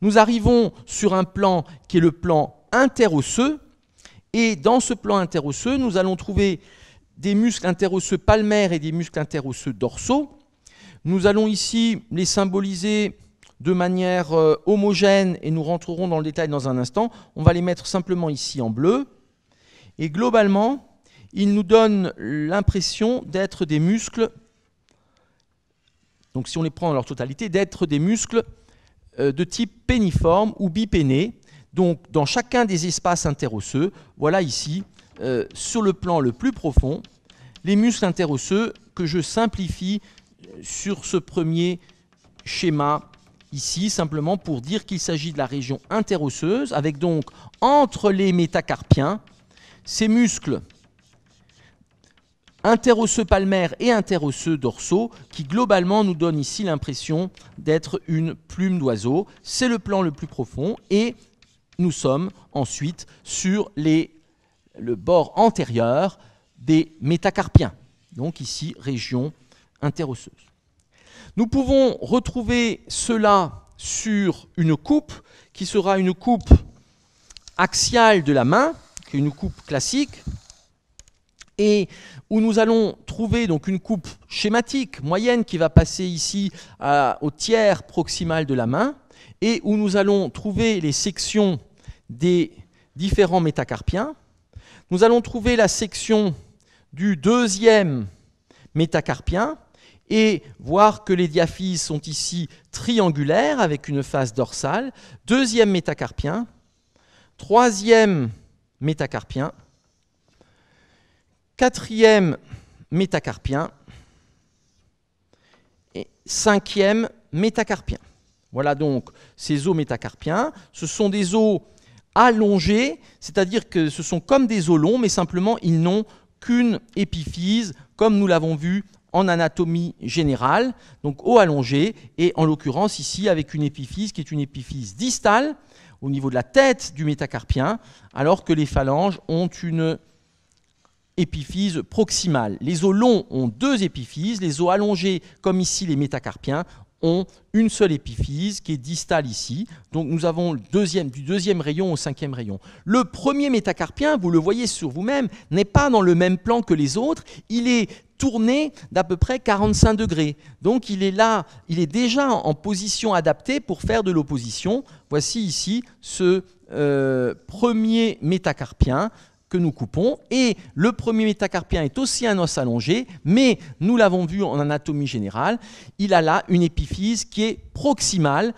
Nous arrivons sur un plan qui est le plan interosseux, et dans ce plan interosseux, nous allons trouver des muscles interosseux palmaires et des muscles interosseux dorsaux. Nous allons ici les symboliser de manière homogène, et nous rentrerons dans le détail dans un instant. On va les mettre simplement ici en bleu. Et globalement, ils nous donnent l'impression d'être des muscles, donc si on les prend dans leur totalité, d'être des muscles de type péniforme ou bipéné. Donc dans chacun des espaces interosseux, voilà ici, sur le plan le plus profond, les muscles interosseux que je simplifie sur ce premier schéma ici, simplement pour dire qu'il s'agit de la région interosseuse, avec donc entre les métacarpiens, ces muscles interosseux palmaires et interosseux dorsaux qui globalement nous donnent ici l'impression d'être une plume d'oiseau. C'est le plan le plus profond et nous sommes ensuite sur le bord antérieur des métacarpiens. Donc ici, région interosseuse. Nous pouvons retrouver cela sur une coupe qui sera une coupe axiale de la main, qui est une coupe classique, et où nous allons trouver donc une coupe schématique moyenne qui va passer ici au tiers proximal de la main, et où nous allons trouver les sections des différents métacarpiens. Nous allons trouver la section du deuxième métacarpien, et voir que les diaphyses sont ici triangulaires avec une face dorsale, deuxième métacarpien, troisième métacarpien, quatrième métacarpien et cinquième métacarpien. Voilà donc ces os métacarpiens. Ce sont des os allongés, c'est-à-dire que ce sont comme des os longs, mais simplement ils n'ont qu'une épiphyse, comme nous l'avons vu en anatomie générale, donc os allongés, et en l'occurrence ici avec une épiphyse qui est une épiphyse distale au niveau de la tête du métacarpien, alors que les phalanges ont une épiphyse proximale. Les os longs ont deux épiphyses, les os allongés, comme ici les métacarpiens, ont une seule épiphyse qui est distale ici. Donc nous avons du deuxième rayon au cinquième rayon. Le premier métacarpien, vous le voyez sur vous-même, n'est pas dans le même plan que les autres. Il est tourné d'à peu près 45 degrés. Donc il est là, il est déjà en position adaptée pour faire de l'opposition. Voici ici ce premier métacarpien que nous coupons. Et le premier métacarpien est aussi un os allongé, mais nous l'avons vu en anatomie générale, il a là une épiphyse qui est proximale,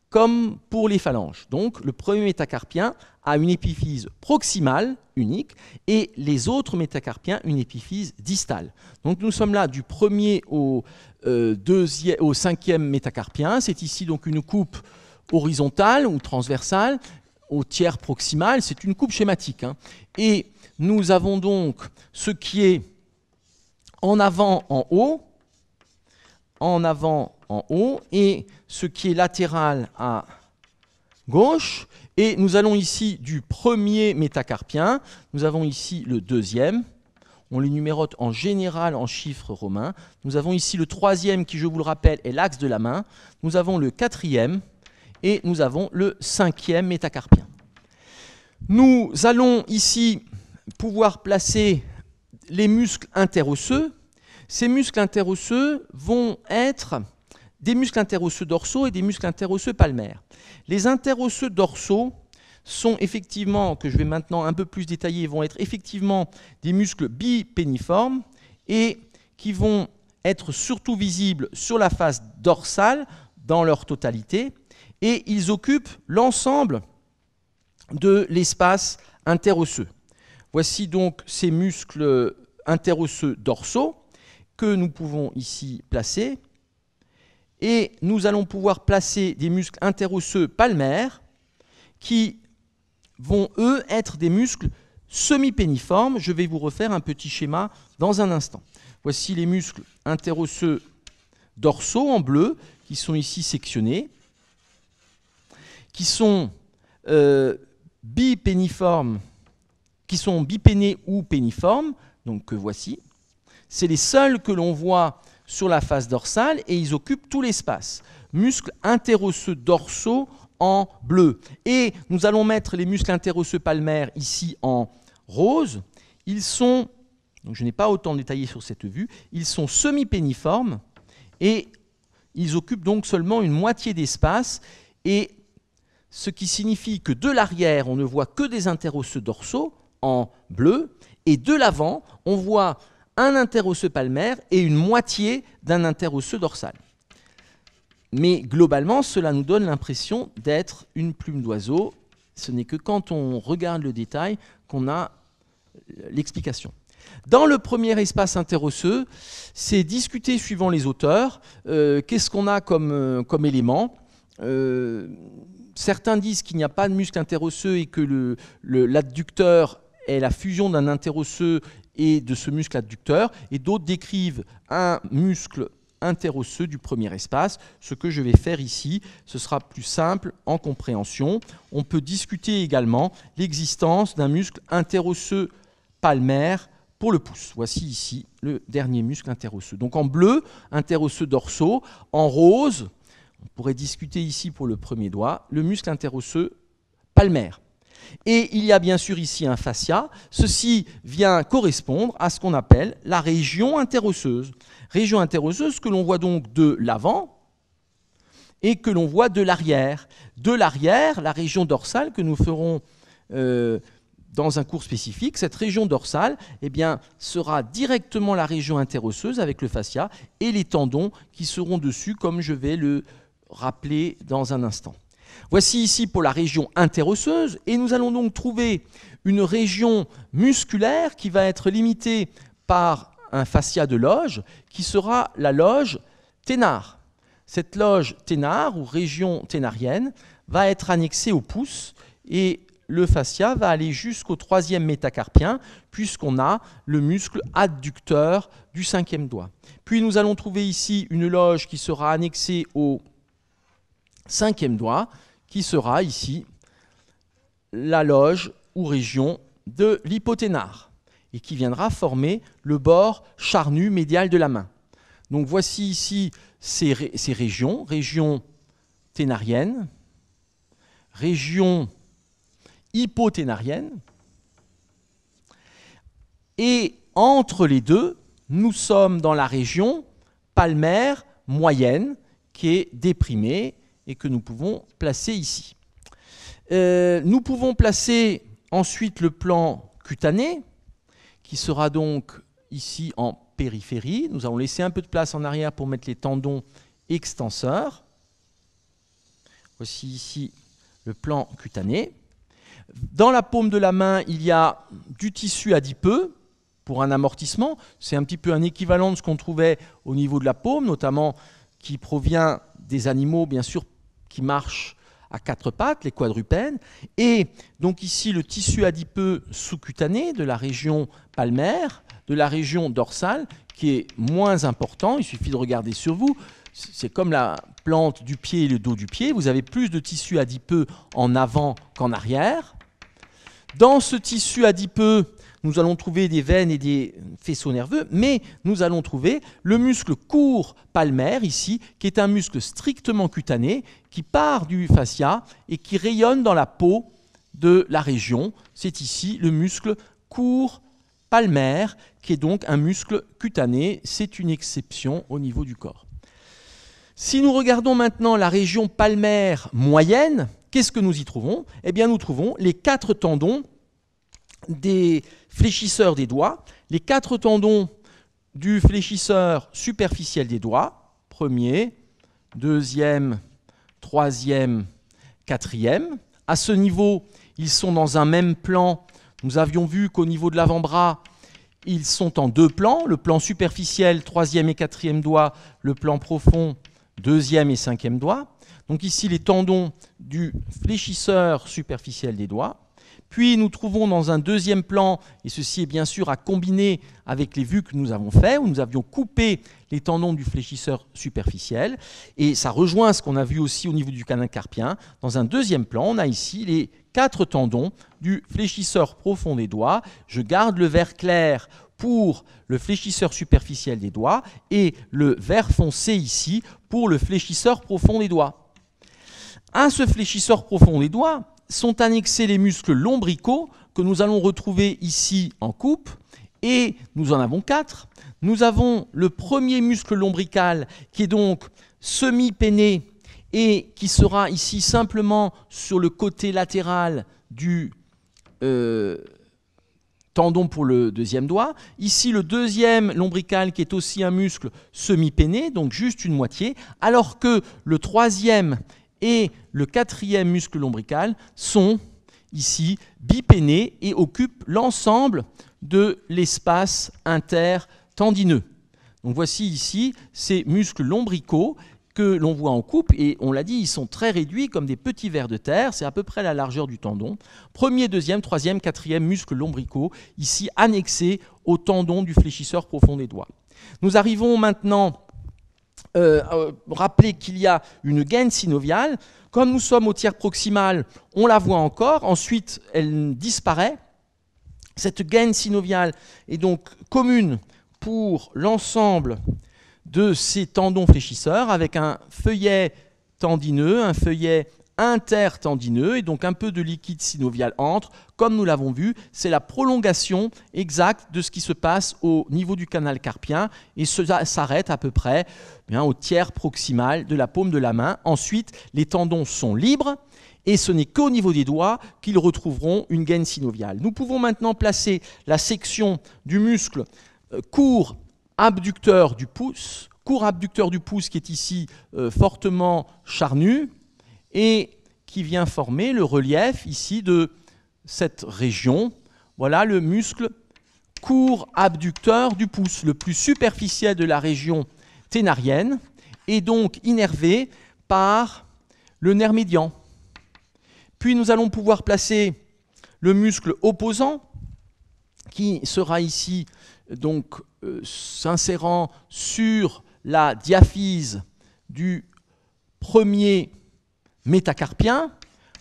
comme pour les phalanges. Donc le premier métacarpien a une épiphyse proximale, unique, et les autres métacarpiens une épiphyse distale. Donc nous sommes là du premier au cinquième métacarpien. C'est ici donc une coupe horizontale ou transversale, au tiers proximal, c'est une coupe schématique. Et nous avons donc ce qui est en avant, en haut, et ce qui est latéral à gauche. Et nous allons ici du premier métacarpien, nous avons ici le deuxième, on les numérote en général en chiffres romains. Nous avons ici le troisième qui, je vous le rappelle, est l'axe de la main. Nous avons le quatrième, et nous avons le cinquième métacarpien. Nous allons ici pouvoir placer les muscles interosseux. Ces muscles interosseux vont être des muscles interosseux dorsaux et des muscles interosseux palmaires. Les interosseux dorsaux sont effectivement, que je vais maintenant un peu plus détailler, vont être effectivement des muscles bipéniformes et qui vont être surtout visibles sur la face dorsale dans leur totalité. Et ils occupent l'ensemble de l'espace interosseux. Voici donc ces muscles interosseux dorsaux que nous pouvons ici placer. Et nous allons pouvoir placer des muscles interosseux palmaires qui vont, eux, être des muscles semi-péniformes. Je vais vous refaire un petit schéma dans un instant. Voici les muscles interosseux dorsaux en bleu qui sont ici sectionnés, qui sont bipéniformes, qui sont bipénés ou péniformes, donc que voici. C'est les seuls que l'on voit sur la face dorsale et ils occupent tout l'espace. Muscles interosseux dorsaux en bleu. Et nous allons mettre les muscles interosseux palmaires ici en rose. Ils sont, donc je n'ai pas autant détaillé sur cette vue, ils sont semi-péniformes et ils occupent donc seulement une moitié d'espace, et ce qui signifie que de l'arrière, on ne voit que des interosseux dorsaux en bleu, et de l'avant, on voit un interosseux palmaire et une moitié d'un interosseux dorsal. Mais globalement, cela nous donne l'impression d'être une plume d'oiseau. Ce n'est que quand on regarde le détail qu'on a l'explication. Dans le premier espace interosseux, c'est discuté suivant les auteurs. Qu'est-ce qu'on a comme élément? Certains disent qu'il n'y a pas de muscle interosseux et que l'adducteur est la fusion d'un interosseux et de ce muscle adducteur, et d'autres décrivent un muscle interosseux du premier espace. Ce que je vais faire ici, ce sera plus simple en compréhension. On peut discuter également l'existence d'un muscle interosseux palmaire pour le pouce. Voici ici le dernier muscle interosseux. Donc en bleu, interosseux dorsaux. En rose, on pourrait discuter ici pour le premier doigt, le muscle interosseux palmaire. Et il y a bien sûr ici un fascia. Ceci vient correspondre à ce qu'on appelle la région interosseuse. Région interosseuse que l'on voit donc de l'avant et que l'on voit de l'arrière. De l'arrière, la région dorsale que nous ferons dans un cours spécifique, cette région dorsale sera directement la région interosseuse avec le fascia et les tendons qui seront dessus, comme je vais le rappeler dans un instant. Voici ici pour la région interosseuse, et nous allons donc trouver une région musculaire qui va être limitée par un fascia de loge, qui sera la loge ténare. Cette loge ténare, ou région ténarienne, va être annexée au pouce, et le fascia va aller jusqu'au troisième métacarpien, puisqu'on a le muscle adducteur du cinquième doigt. Puis nous allons trouver ici une loge qui sera annexée au cinquième doigt, qui sera ici la loge ou région de l'hypoténare, et qui viendra former le bord charnu médial de la main. Donc voici ici ces régions, région ténarienne, région hypoténarienne, et entre les deux, nous sommes dans la région palmaire moyenne, qui est déprimée, et que nous pouvons placer ici. Nous pouvons placer ensuite le plan cutané, qui sera donc ici en périphérie. Nous allons laisser un peu de place en arrière pour mettre les tendons extenseurs. Voici ici le plan cutané. Dans la paume de la main, il y a du tissu adipeux pour un amortissement. C'est un petit peu un équivalent de ce qu'on trouvait au niveau de la paume, notamment qui provient des animaux, bien sûr, qui marchent à quatre pattes, les quadrupèdes. Et donc ici, le tissu adipeux sous-cutané de la région palmaire, de la région dorsale, qui est moins important. Il suffit de regarder sur vous. C'est comme la plante du pied et le dos du pied. Vous avez plus de tissu adipeux en avant qu'en arrière. Dans ce tissu adipeux, nous allons trouver des veines et des faisceaux nerveux, mais nous allons trouver le muscle court palmaire ici, qui est un muscle strictement cutané, qui part du fascia et qui rayonne dans la peau de la région. C'est ici le muscle court palmaire, qui est donc un muscle cutané. C'est une exception au niveau du corps. Si nous regardons maintenant la région palmaire moyenne, qu'est-ce que nous y trouvons? Eh bien, nous trouvons les 4 tendons des fléchisseurs des doigts, les 4 tendons du fléchisseur superficiel des doigts, premier, deuxième, troisième, quatrième. À ce niveau, ils sont dans un même plan. Nous avions vu qu'au niveau de l'avant-bras, ils sont en 2 plans, le plan superficiel, troisième et quatrième doigt, le plan profond, deuxième et cinquième doigt. Donc ici, les tendons du fléchisseur superficiel des doigts. Puis nous trouvons dans un deuxième plan, et ceci est bien sûr à combiner avec les vues que nous avons faites, où nous avions coupé les tendons du fléchisseur superficiel, et ça rejoint ce qu'on a vu aussi au niveau du canal carpien. Dans un deuxième plan, on a ici les 4 tendons du fléchisseur profond des doigts. Je garde le vert clair pour le fléchisseur superficiel des doigts et le vert foncé ici pour le fléchisseur profond des doigts. À ce fléchisseur profond des doigts sont annexés les muscles lombricaux que nous allons retrouver ici en coupe, et nous en avons 4. Nous avons le premier muscle lombrical qui est donc semi-péné et qui sera ici simplement sur le côté latéral du tendon pour le deuxième doigt. Ici, le deuxième lombrical qui est aussi un muscle semi-péné, donc juste une moitié, alors que le troisième et le quatrième muscle lombrical sont ici bipénés et occupent l'ensemble de l'espace intertendineux. Donc voici ici ces muscles lombricaux que l'on voit en coupe, et on l'a dit, ils sont très réduits comme des petits vers de terre, c'est à peu près la largeur du tendon. Premier, deuxième, troisième, quatrième muscles lombricaux, ici annexés au tendon du fléchisseur profond des doigts. Nous arrivons maintenant rappeler qu'il y a une gaine synoviale. Comme nous sommes au tiers proximal, on la voit encore, ensuite elle disparaît. Cette gaine synoviale est donc commune pour l'ensemble de ces tendons fléchisseurs, avec un feuillet tendineux, un feuillet intertendineux, et donc un peu de liquide synovial entre. Comme nous l'avons vu, c'est la prolongation exacte de ce qui se passe au niveau du canal carpien, et cela s'arrête à peu près au tiers proximal de la paume de la main. Ensuite, les tendons sont libres, et ce n'est qu'au niveau des doigts qu'ils retrouveront une gaine synoviale. Nous pouvons maintenant placer la section du muscle court abducteur du pouce, qui est ici fortement charnu et qui vient former le relief ici de cette région. Voilà le muscle court abducteur du pouce, le plus superficiel de la région ténarienne, et donc innervé par le nerf médian. Puis nous allons pouvoir placer le muscle opposant, qui sera ici donc s'insérant sur la diaphyse du premier métacarpien.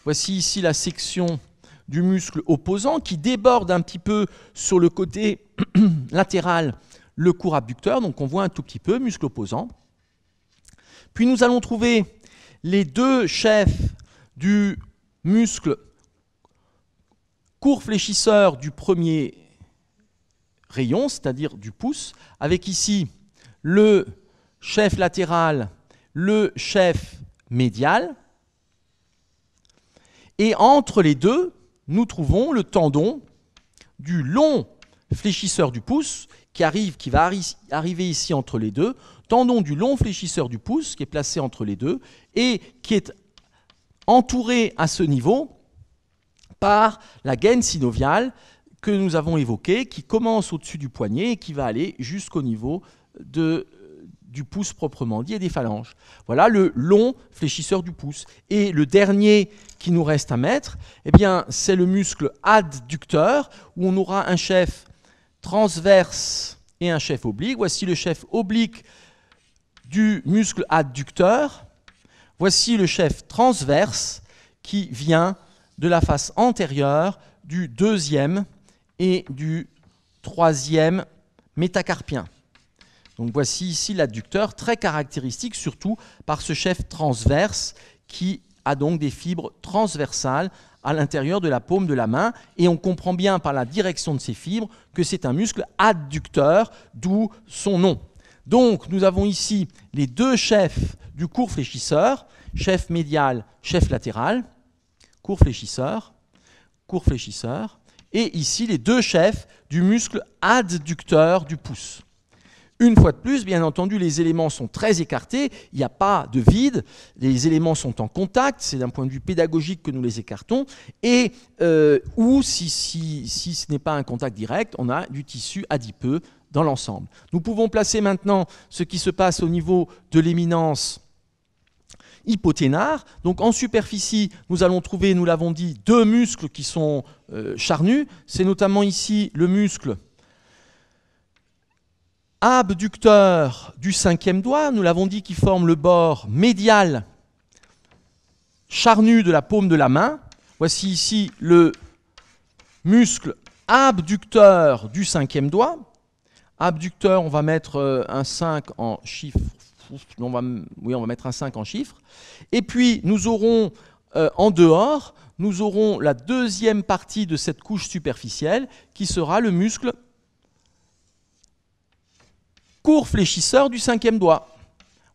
Voici ici la section du muscle opposant qui déborde un petit peu sur le côté latéral le court abducteur, donc on voit un tout petit peu, muscle opposant. Puis nous allons trouver les deux chefs du muscle court fléchisseur du premier rayon, c'est-à-dire du pouce, avec ici le chef latéral, le chef médial. Et entre les deux, nous trouvons le tendon du long fléchisseur du pouce qui va arriver ici entre les deux, tendon du long fléchisseur du pouce qui est placé entre les deux et qui est entouré à ce niveau par la gaine synoviale que nous avons évoquée, qui commence au-dessus du poignet et qui va aller jusqu'au niveau du pouce proprement dit et des phalanges. Voilà le long fléchisseur du pouce. Et le dernier qui nous reste à mettre, eh bien, c'est le muscle adducteur, où on aura un chef transverse et un chef oblique. Voici le chef oblique du muscle adducteur. Voici le chef transverse qui vient de la face antérieure du deuxième et du troisième métacarpien. Donc voici ici l'adducteur, très caractéristique surtout par ce chef transverse qui a donc des fibres transversales à l'intérieur de la paume de la main, et on comprend bien par la direction de ces fibres que c'est un muscle adducteur, d'où son nom. Donc nous avons ici les deux chefs du court fléchisseur, chef médial, chef latéral, court fléchisseur, et ici les deux chefs du muscle adducteur du pouce. Une fois de plus, bien entendu, les éléments sont très écartés, il n'y a pas de vide, les éléments sont en contact, c'est d'un point de vue pédagogique que nous les écartons, et ou si ce n'est pas un contact direct, on a du tissu adipeux dans l'ensemble. Nous pouvons placer maintenant ce qui se passe au niveau de l'éminence hypoténare. Donc en superficie, nous allons trouver, nous l'avons dit, deux muscles qui sont charnus. C'est notamment ici le muscle abducteur du cinquième doigt, nous l'avons dit, qui forme le bord médial charnu de la paume de la main. Voici ici le muscle abducteur du cinquième doigt. Abducteur, on va mettre un 5 en chiffre on va mettre un 5 en chiffre. Et puis, nous aurons en dehors, nous aurons la deuxième partie de cette couche superficielle qui sera le muscle court fléchisseur du 5e doigt.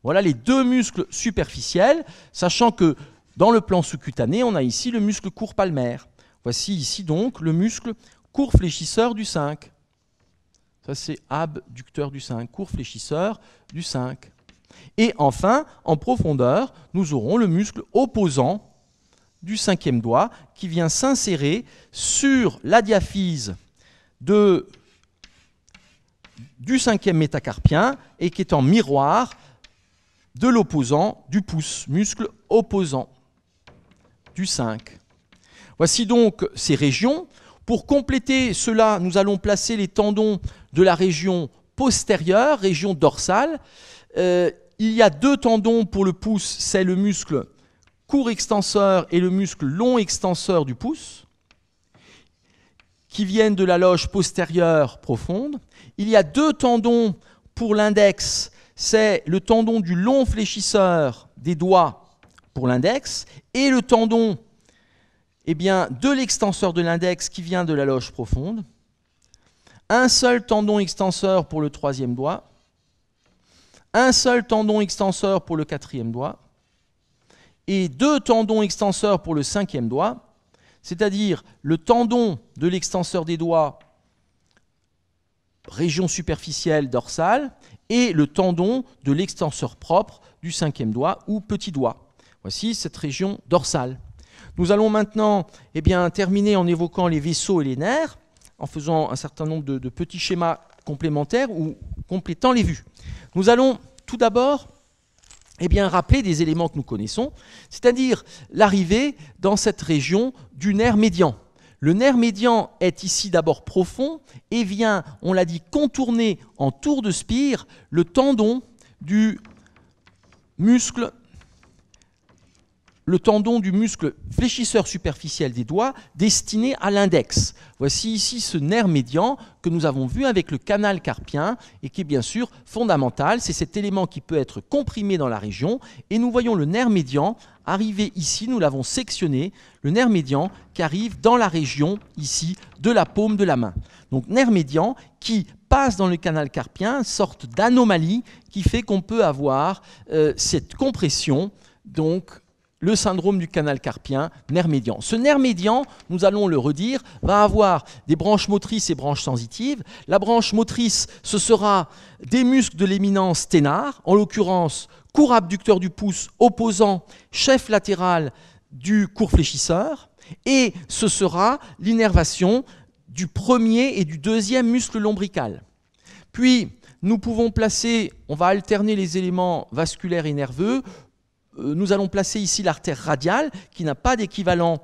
Voilà les deux muscles superficiels, sachant que dans le plan sous-cutané, on a ici le muscle court palmaire. Voici ici donc le muscle court fléchisseur du 5. Ça c'est abducteur du 5, court fléchisseur du 5. Et enfin, en profondeur, nous aurons le muscle opposant du 5e doigt qui vient s'insérer sur la diaphyse du 5e métacarpien et qui est en miroir de l'opposant du pouce, muscle opposant du 5. Voici donc ces régions. Pour compléter cela, nous allons placer les tendons de la région postérieure, région dorsale. Il y a deux tendons pour le pouce, c'est le muscle court extenseur et le muscle long extenseur du pouce, qui viennent de la loge postérieure profonde. Il y a deux tendons pour l'index, c'est le tendon du long fléchisseur des doigts pour l'index et le tendon de l'extenseur de l'index qui vient de la loge profonde. Un seul tendon extenseur pour le 3e doigt, un seul tendon extenseur pour le 4e doigt et deux tendons extenseurs pour le 5e doigt, c'est-à-dire le tendon de l'extenseur des doigts, région superficielle dorsale, et le tendon de l'extenseur propre du 5e doigt ou petit doigt. Voici cette région dorsale. Nous allons maintenant terminer en évoquant les vaisseaux et les nerfs, en faisant un certain nombre de petits schémas complémentaires ou complétant les vues. Nous allons tout d'abord rappeler des éléments que nous connaissons, c'est-à-dire l'arrivée dans cette région du nerf médian. Le nerf médian est ici d'abord profond et vient, on l'a dit, contourner en tour de spire le tendon du muscle fléchisseur superficiel des doigts destiné à l'index. Voici ici ce nerf médian que nous avons vu avec le canal carpien et qui est bien sûr fondamental. C'est cet élément qui peut être comprimé dans la région et nous voyons le nerf médian arriver ici, nous l'avons sectionné, le nerf médian qui arrive dans la région ici de la paume de la main. Donc nerf médian qui passe dans le canal carpien, sorte d'anomalie qui fait qu'on peut avoir cette compression, donc le syndrome du canal carpien, nerf médian. Ce nerf médian, nous allons le redire, va avoir des branches motrices et branches sensitives. La branche motrice, ce sera des muscles de l'éminence ténard, en l'occurrence court abducteur du pouce opposant chef latéral du court fléchisseur, et ce sera l'innervation du premier et du deuxième muscle lombrical. Puis, nous pouvons placer, on va alterner les éléments vasculaires et nerveux. Nous allons placer ici l'artère radiale qui n'a pas d'équivalent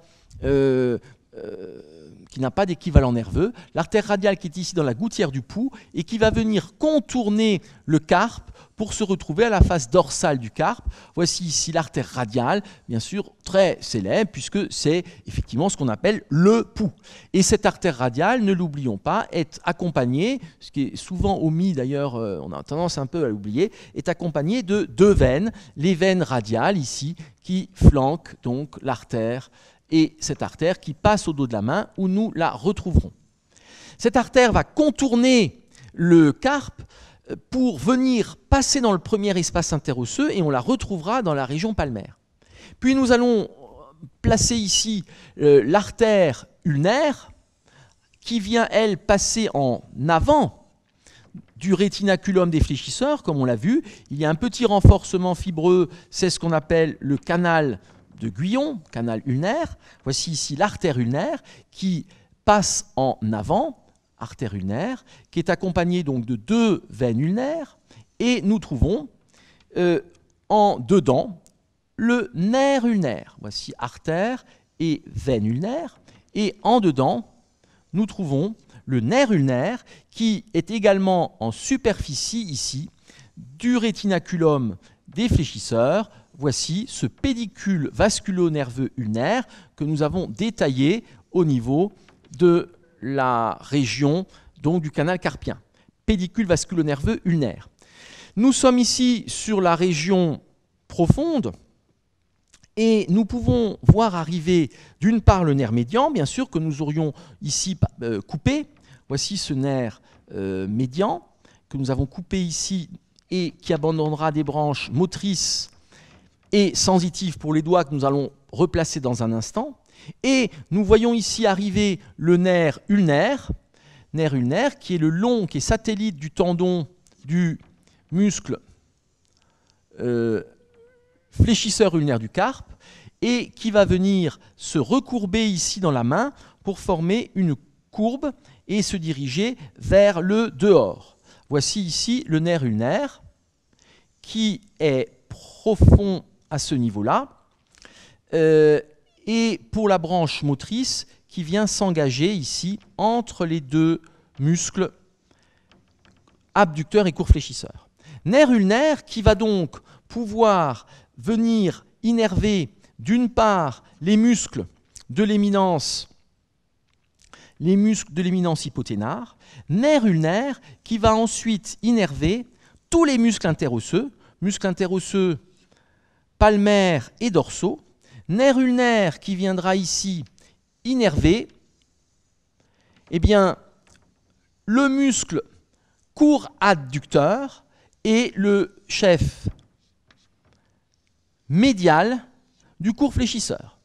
nerveux. L'artère radiale qui est ici dans la gouttière du pouls et qui va venir contourner le carpe pour se retrouver à la face dorsale du carpe. Voici ici l'artère radiale, bien sûr très célèbre puisque c'est effectivement ce qu'on appelle le pouls. Et cette artère radiale, ne l'oublions pas, est accompagnée, ce qui est souvent omis d'ailleurs, on a tendance un peu à l'oublier, est accompagnée de deux veines, les veines radiales ici qui flanquent donc l'artère et cette artère qui passe au dos de la main où nous la retrouverons. Cette artère va contourner le carpe pour venir passer dans le premier espace interosseux et on la retrouvera dans la région palmaire. Puis nous allons placer ici l'artère ulnaire qui vient, elle, passer en avant du rétinaculum des fléchisseurs, comme on l'a vu. Il y a un petit renforcement fibreux, c'est ce qu'on appelle le canal de Guyon, canal ulnaire. Voici ici l'artère ulnaire qui passe en avant, artère ulnaire, qui est accompagnée donc de deux veines ulnaires, et nous trouvons en dedans le nerf ulnaire. Voici artère et veine ulnaire, et en dedans, nous trouvons le nerf ulnaire qui est également en superficie ici du rétinaculum des fléchisseurs. Voici ce pédicule vasculo-nerveux ulnaire que nous avons détaillé au niveau de la région donc, du canal carpien. Pédicule vasculo-nerveux ulnaire. Nous sommes ici sur la région profonde et nous pouvons voir arriver d'une part le nerf médian, bien sûr, que nous aurions ici coupé. Voici ce nerf médian que nous avons coupé ici et qui abandonnera des branches motrices et sensitives pour les doigts que nous allons replacer dans un instant. Et nous voyons ici arriver le nerf ulnaire qui est le long, qui est satellite du tendon du muscle fléchisseur ulnaire du carpe et qui va venir se recourber ici dans la main pour former une courbe et se diriger vers le dehors. Voici ici le nerf ulnaire qui est profond à ce niveau-là et pour la branche motrice qui vient s'engager ici entre les deux muscles abducteur et court fléchisseur. Nerf ulnaire qui va donc pouvoir venir innerver d'une part les muscles de l'éminence hypothénare, nerf ulnaire qui va ensuite innerver tous les muscles interosseux palmaires et dorsaux, nerf ulnaire qui viendra ici innerver le muscle court adducteur et le chef médial du court fléchisseur.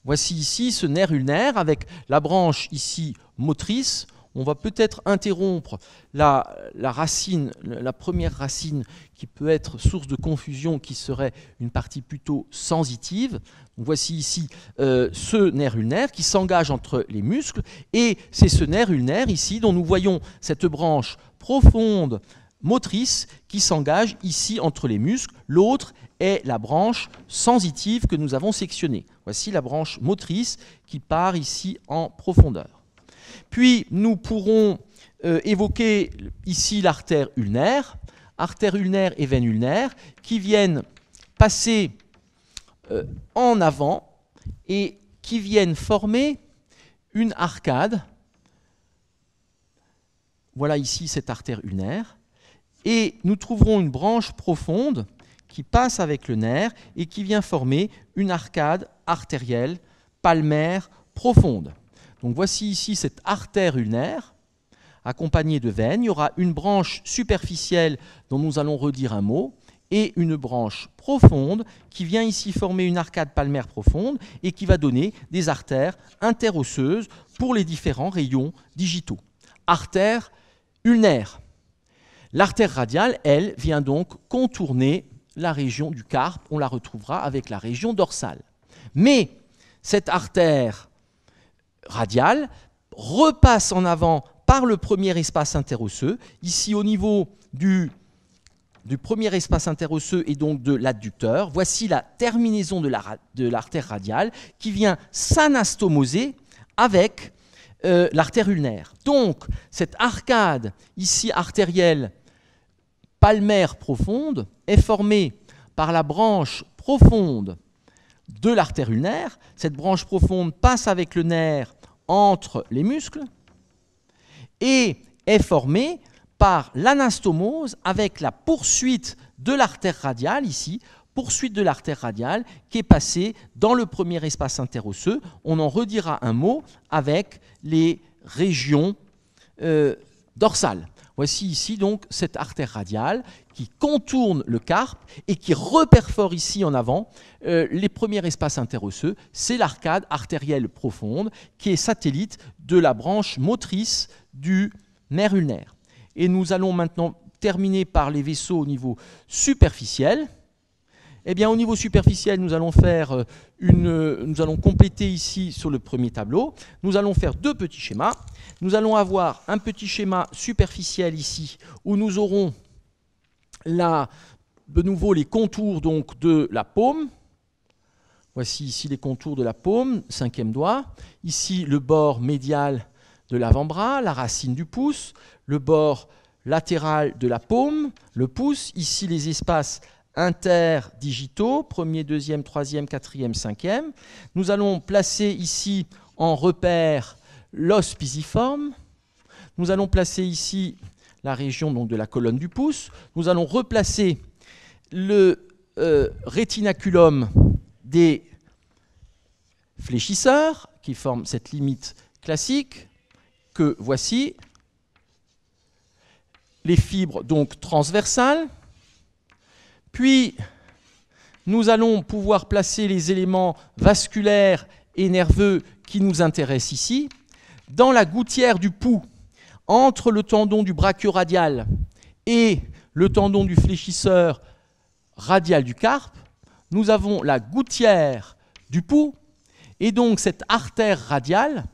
Voici ici ce nerf ulnaire avec la branche ici motrice. On va peut-être interrompre la racine, la première racine qui peut être source de confusion, qui serait une partie plutôt sensitive. Donc voici ici ce nerf ulnaire qui s'engage entre les muscles et c'est ce nerf ulnaire ici dont nous voyons cette branche profonde motrice qui s'engage ici entre les muscles. L'autre est la branche sensitive que nous avons sectionnée. Voici la branche motrice qui part ici en profondeur. Puis nous pourrons évoquer ici l'artère ulnaire et veine ulnaire qui viennent passer en avant et qui viennent former une arcade. Voilà ici cette artère ulnaire. Et nous trouverons une branche profonde qui passe avec le nerf et qui vient former une arcade artérielle palmaire profonde. Donc voici ici cette artère ulnaire accompagnée de veines. Il y aura une branche superficielle dont nous allons redire un mot et une branche profonde qui vient ici former une arcade palmaire profonde et qui va donner des artères interosseuses pour les différents rayons digitaux. Artère ulnaire. L'artère radiale, elle, vient donc contourner la région du carpe. On la retrouvera avec la région dorsale. Mais cette artère radiale repasse en avant par le premier espace interosseux. Ici, au niveau du premier espace interosseux et donc de l'adducteur, voici la terminaison de l'artère radiale qui vient s'anastomoser avec l'artère ulnaire. Donc, cette arcade ici artérielle palmaire profonde est formée par la branche profonde de l'artère ulnaire. Cette branche profonde passe avec le nerf entre les muscles et est formée par l'anastomose avec la poursuite de l'artère radiale ici, poursuite de l'artère radiale qui est passée dans le premier espace interosseux. On en redira un mot avec les régions dorsales. Voici ici donc cette artère radiale qui contourne le carpe et qui reperfore ici en avant les premiers espaces interosseux. C'est l'arcade artérielle profonde qui est satellite de la branche motrice du nerf ulnaire. Et nous allons maintenant terminer par les vaisseaux au niveau superficiel. Eh bien, au niveau superficiel, nous allons compléter ici sur le premier tableau. Nous allons faire deux petits schémas. Nous allons avoir un petit schéma superficiel ici où nous aurons de nouveau les contours donc, de la paume. Voici ici les contours de la paume, cinquième doigt. Ici, le bord médial de l'avant-bras, la racine du pouce, le bord latéral de la paume, le pouce. Ici, les espaces interdigitaux, premier, deuxième, troisième, quatrième, cinquième. Nous allons placer ici en repère l'os pisiforme. Nous allons placer ici la région donc, de la colonne du pouce. Nous allons replacer le rétinaculum des fléchisseurs qui forment cette limite classique que voici. Les fibres donc transversales. Puis nous allons pouvoir placer les éléments vasculaires et nerveux qui nous intéressent ici. Dans la gouttière du pouls, entre le tendon du brachioradial et le tendon du fléchisseur radial du carpe, nous avons la gouttière du pouls et donc cette artère radiale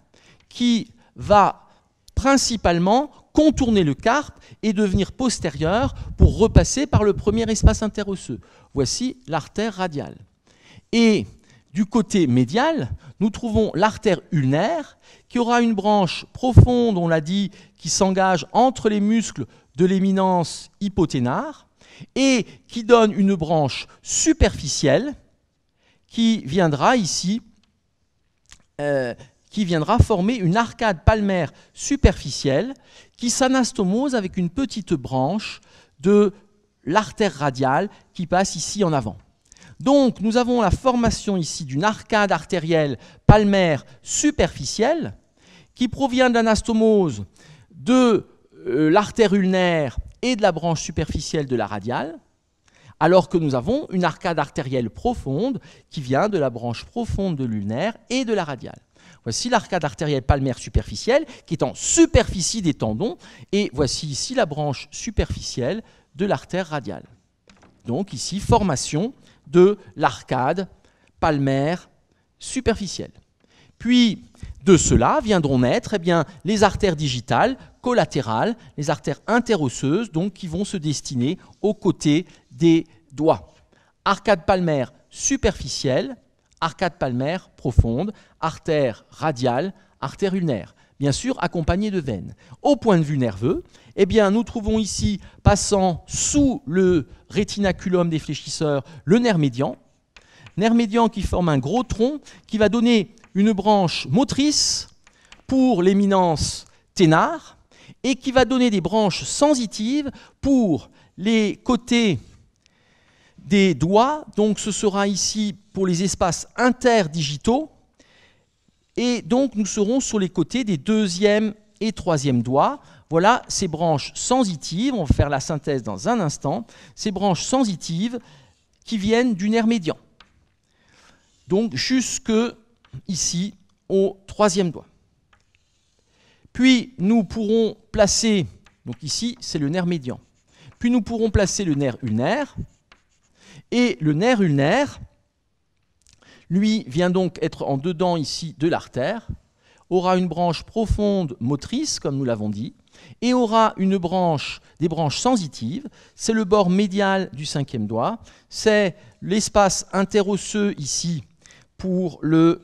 qui va principalement contourner le carpe et devenir postérieure pour repasser par le premier espace interosseux. Voici l'artère radiale. Et du côté médial, nous trouvons l'artère ulnaire qui aura une branche profonde, on l'a dit, qui s'engage entre les muscles de l'éminence hypoténare et qui donne une branche superficielle qui viendra ici, qui viendra former une arcade palmaire superficielle qui s'anastomose avec une petite branche de l'artère radiale qui passe ici en avant. Donc, nous avons la formation ici d'une arcade artérielle palmaire superficielle qui provient de l'anastomose de l'artère ulnaire et de la branche superficielle de la radiale, alors que nous avons une arcade artérielle profonde qui vient de la branche profonde de l'ulnaire et de la radiale. Voici l'arcade artérielle palmaire superficielle qui est en superficie des tendons, et voici ici la branche superficielle de l'artère radiale. Donc ici, formation de l'arcade palmaire superficielle. Puis, de cela viendront naître les artères digitales collatérales, les artères interosseuses, donc, qui vont se destiner aux côtés des doigts. Arcade palmaire superficielle, arcade palmaire profonde, artère radiale, artère ulnaire, bien sûr accompagnée de veines. Au point de vue nerveux, nous trouvons ici, passant sous le rétinaculum des fléchisseurs, le nerf médian qui forme un gros tronc qui va donner une branche motrice pour l'éminence ténare et qui va donner des branches sensitives pour les côtés des doigts. Donc ce sera ici pour les espaces interdigitaux et donc nous serons sur les côtés des deuxième et troisième doigts. Voilà ces branches sensitives, on va faire la synthèse dans un instant, ces branches sensitives qui viennent du nerf médian. Donc jusque ici au troisième doigt. Puis nous pourrons placer, donc ici c'est le nerf médian, puis nous pourrons placer le nerf ulnaire, et le nerf ulnaire, lui, vient donc être en dedans ici de l'artère, aura une branche profonde motrice, comme nous l'avons dit, et aura des branches sensitives. C'est le bord médial du cinquième doigt, c'est l'espace interosseux ici pour le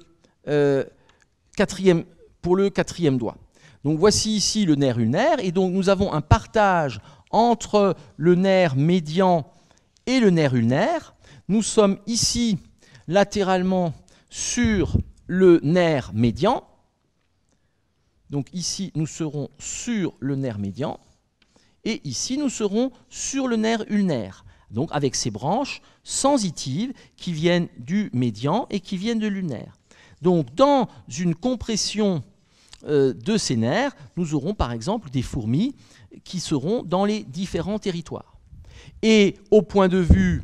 quatrième doigt. Donc voici ici le nerf ulnaire, et donc nous avons un partage entre le nerf médian et le nerf ulnaire. Nous sommes ici latéralement sur le nerf médian. Donc ici, nous serons sur le nerf médian et ici, nous serons sur le nerf ulnaire. Donc avec ces branches sensitives qui viennent du médian et qui viennent de l'ulnaire. Donc dans une compression de ces nerfs, nous aurons par exemple des fourmis qui seront dans les différents territoires. Et au point de vue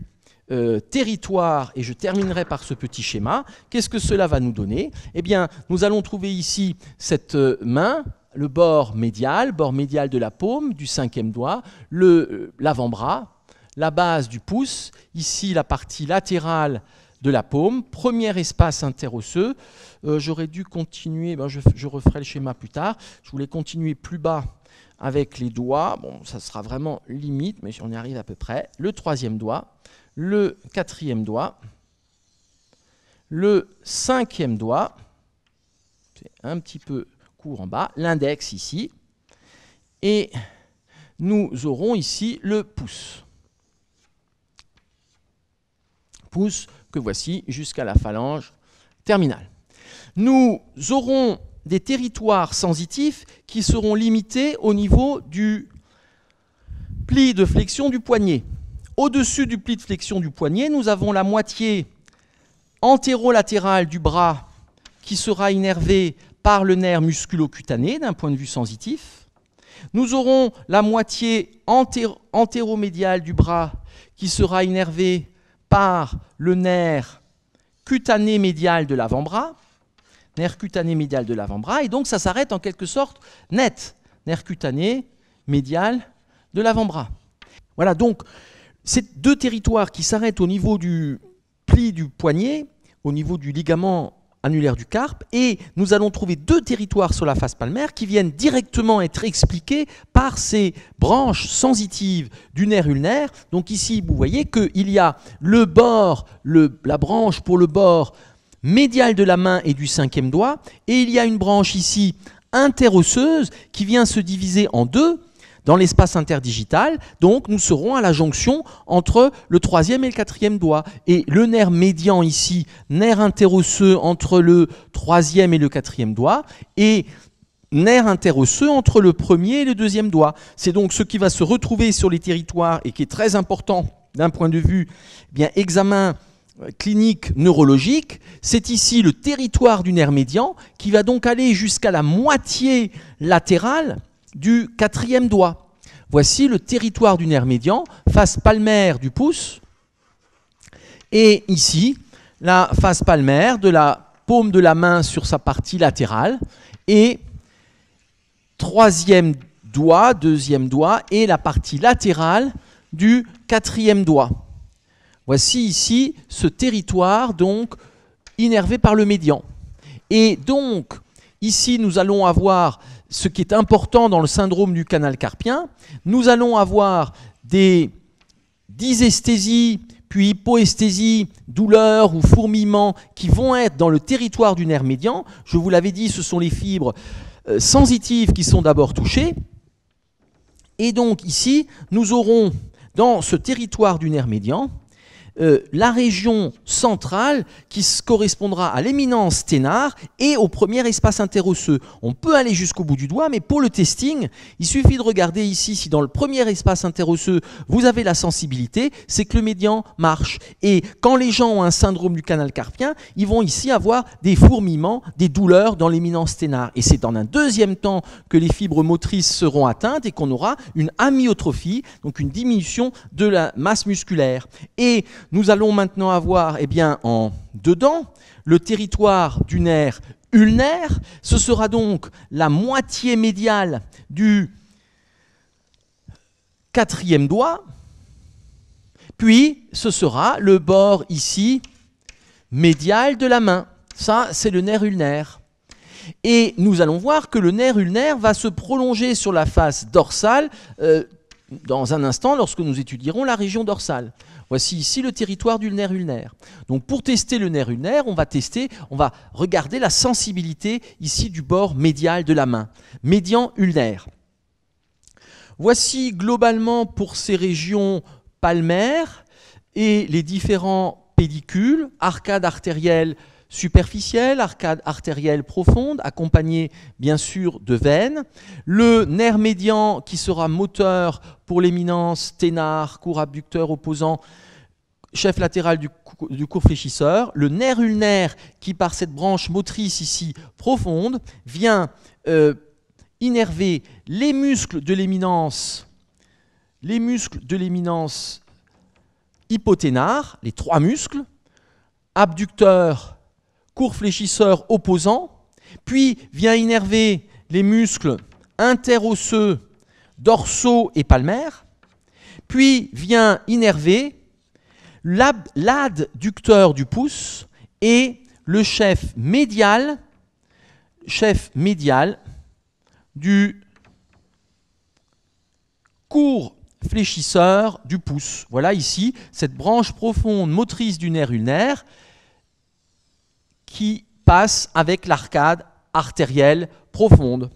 territoire, et je terminerai par ce petit schéma, qu'est-ce que cela va nous donner? Eh bien, nous allons trouver ici cette main, le bord médial de la paume, du cinquième doigt, l'avant-bras, la base du pouce, ici la partie latérale de la paume, premier espace interosseux. J'aurais dû continuer, je referai le schéma plus tard, je voulais continuer plus bas avec les doigts, bon, ça sera vraiment limite, mais on y arrive à peu près. Le troisième doigt, le quatrième doigt, le cinquième doigt, c'est un petit peu court en bas, l'index ici, et nous aurons ici le pouce. Pouce que voici jusqu'à la phalange terminale. Nous aurons des territoires sensitifs qui seront limités au niveau du Pli de flexion du poignet. Au-dessus du pli de flexion du poignet, nous avons la moitié antérolatérale du bras qui sera innervée par le nerf musculo-cutané d'un point de vue sensitif. Nous aurons la moitié antéromédiale du bras qui sera innervée par le nerf cutané médial de l'avant-bras. Nerf cutané médial de l'avant-bras. Et donc ça s'arrête en quelque sorte net. Nerf cutané médial de l'avant-bras. Voilà, donc ces deux territoires qui s'arrêtent au niveau du pli du poignet, au niveau du ligament annulaire du carpe, et nous allons trouver deux territoires sur la face palmaire qui viennent directement être expliqués par ces branches sensitives du nerf ulnaire. Donc ici, vous voyez qu'il y a le bord, la branche pour le bord médial de la main et du cinquième doigt, et il y a une branche ici interosseuse qui vient se diviser en deux dans l'espace interdigital. Donc nous serons à la jonction entre le troisième et le quatrième doigt. Et le nerf médian ici, nerf interosseux entre le troisième et le quatrième doigt, et nerf interosseux entre le premier et le deuxième doigt. C'est donc ce qui va se retrouver sur les territoires et qui est très important d'un point de vue examen clinique neurologique. C'est ici le territoire du nerf médian qui va donc aller jusqu'à la moitié latérale du quatrième doigt. Voici le territoire du nerf médian, face palmaire du pouce, et ici la face palmaire de la paume de la main sur sa partie latérale, et troisième doigt, deuxième doigt, et la partie latérale du quatrième doigt. Voici ici ce territoire donc innervé par le médian. Et donc ici nous allons avoir ce qui est important dans le syndrome du canal carpien. Nous allons avoir des dysesthésies, puis hypoesthésies, douleurs ou fourmillements qui vont être dans le territoire du nerf médian. Je vous l'avais dit, ce sont les fibres sensitives qui sont d'abord touchées. Et donc ici, nous aurons dans ce territoire du nerf médian la région centrale qui correspondra à l'éminence ténare et au premier espace interosseux. On peut aller jusqu'au bout du doigt, mais pour le testing, il suffit de regarder ici si dans le premier espace interosseux, vous avez la sensibilité, c'est que le médian marche. Et quand les gens ont un syndrome du canal carpien, ils vont ici avoir des fourmillements, des douleurs dans l'éminence ténare. Et c'est dans un deuxième temps que les fibres motrices seront atteintes et qu'on aura une amyotrophie, donc une diminution de la masse musculaire. Et nous allons maintenant avoir en dedans le territoire du nerf ulnaire. Ce sera donc la moitié médiale du quatrième doigt. Puis ce sera le bord ici médial de la main. Ça, c'est le nerf ulnaire. Et nous allons voir que le nerf ulnaire va se prolonger sur la face dorsale dans un instant lorsque nous étudierons la région dorsale. Voici ici le territoire du nerf ulnaire. Donc pour tester le nerf ulnaire, on va regarder la sensibilité ici du bord médial de la main, médian ulnaire. Voici globalement pour ces régions palmaires et les différents pédicules, arcade artérielle superficielle, arcade artérielle profonde, accompagnée bien sûr de veines. Le nerf médian qui sera moteur pour l'éminence ténare, court abducteur opposant, chef latéral du court fléchisseur. Le nerf ulnaire qui par cette branche motrice ici profonde vient innerver les muscles de l'éminence hypoténare, les trois muscles, abducteur, court fléchisseur opposant, puis vient innerver les muscles interosseux, dorsaux et palmaires, puis vient innerver l'adducteur du pouce et le chef médial du court fléchisseur du pouce. Voilà ici cette branche profonde motrice du nerf ulnaire qui passe avec l'arcade artérielle profonde.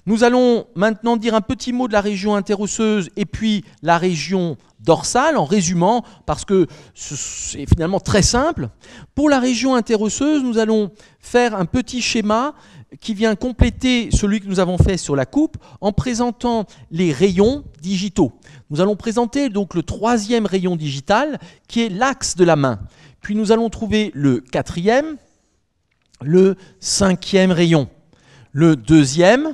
Nous allons maintenant dire un petit mot de la région interosseuse et puis la région dorsale, en résumant, parce que c'est finalement très simple. Pour la région interosseuse, nous allons faire un petit schéma qui vient compléter celui que nous avons fait sur la coupe en présentant les rayons digitaux. Nous allons présenter donc le troisième rayon digital qui est l'axe de la main. Puis nous allons trouver le quatrième, le cinquième rayon, le deuxième,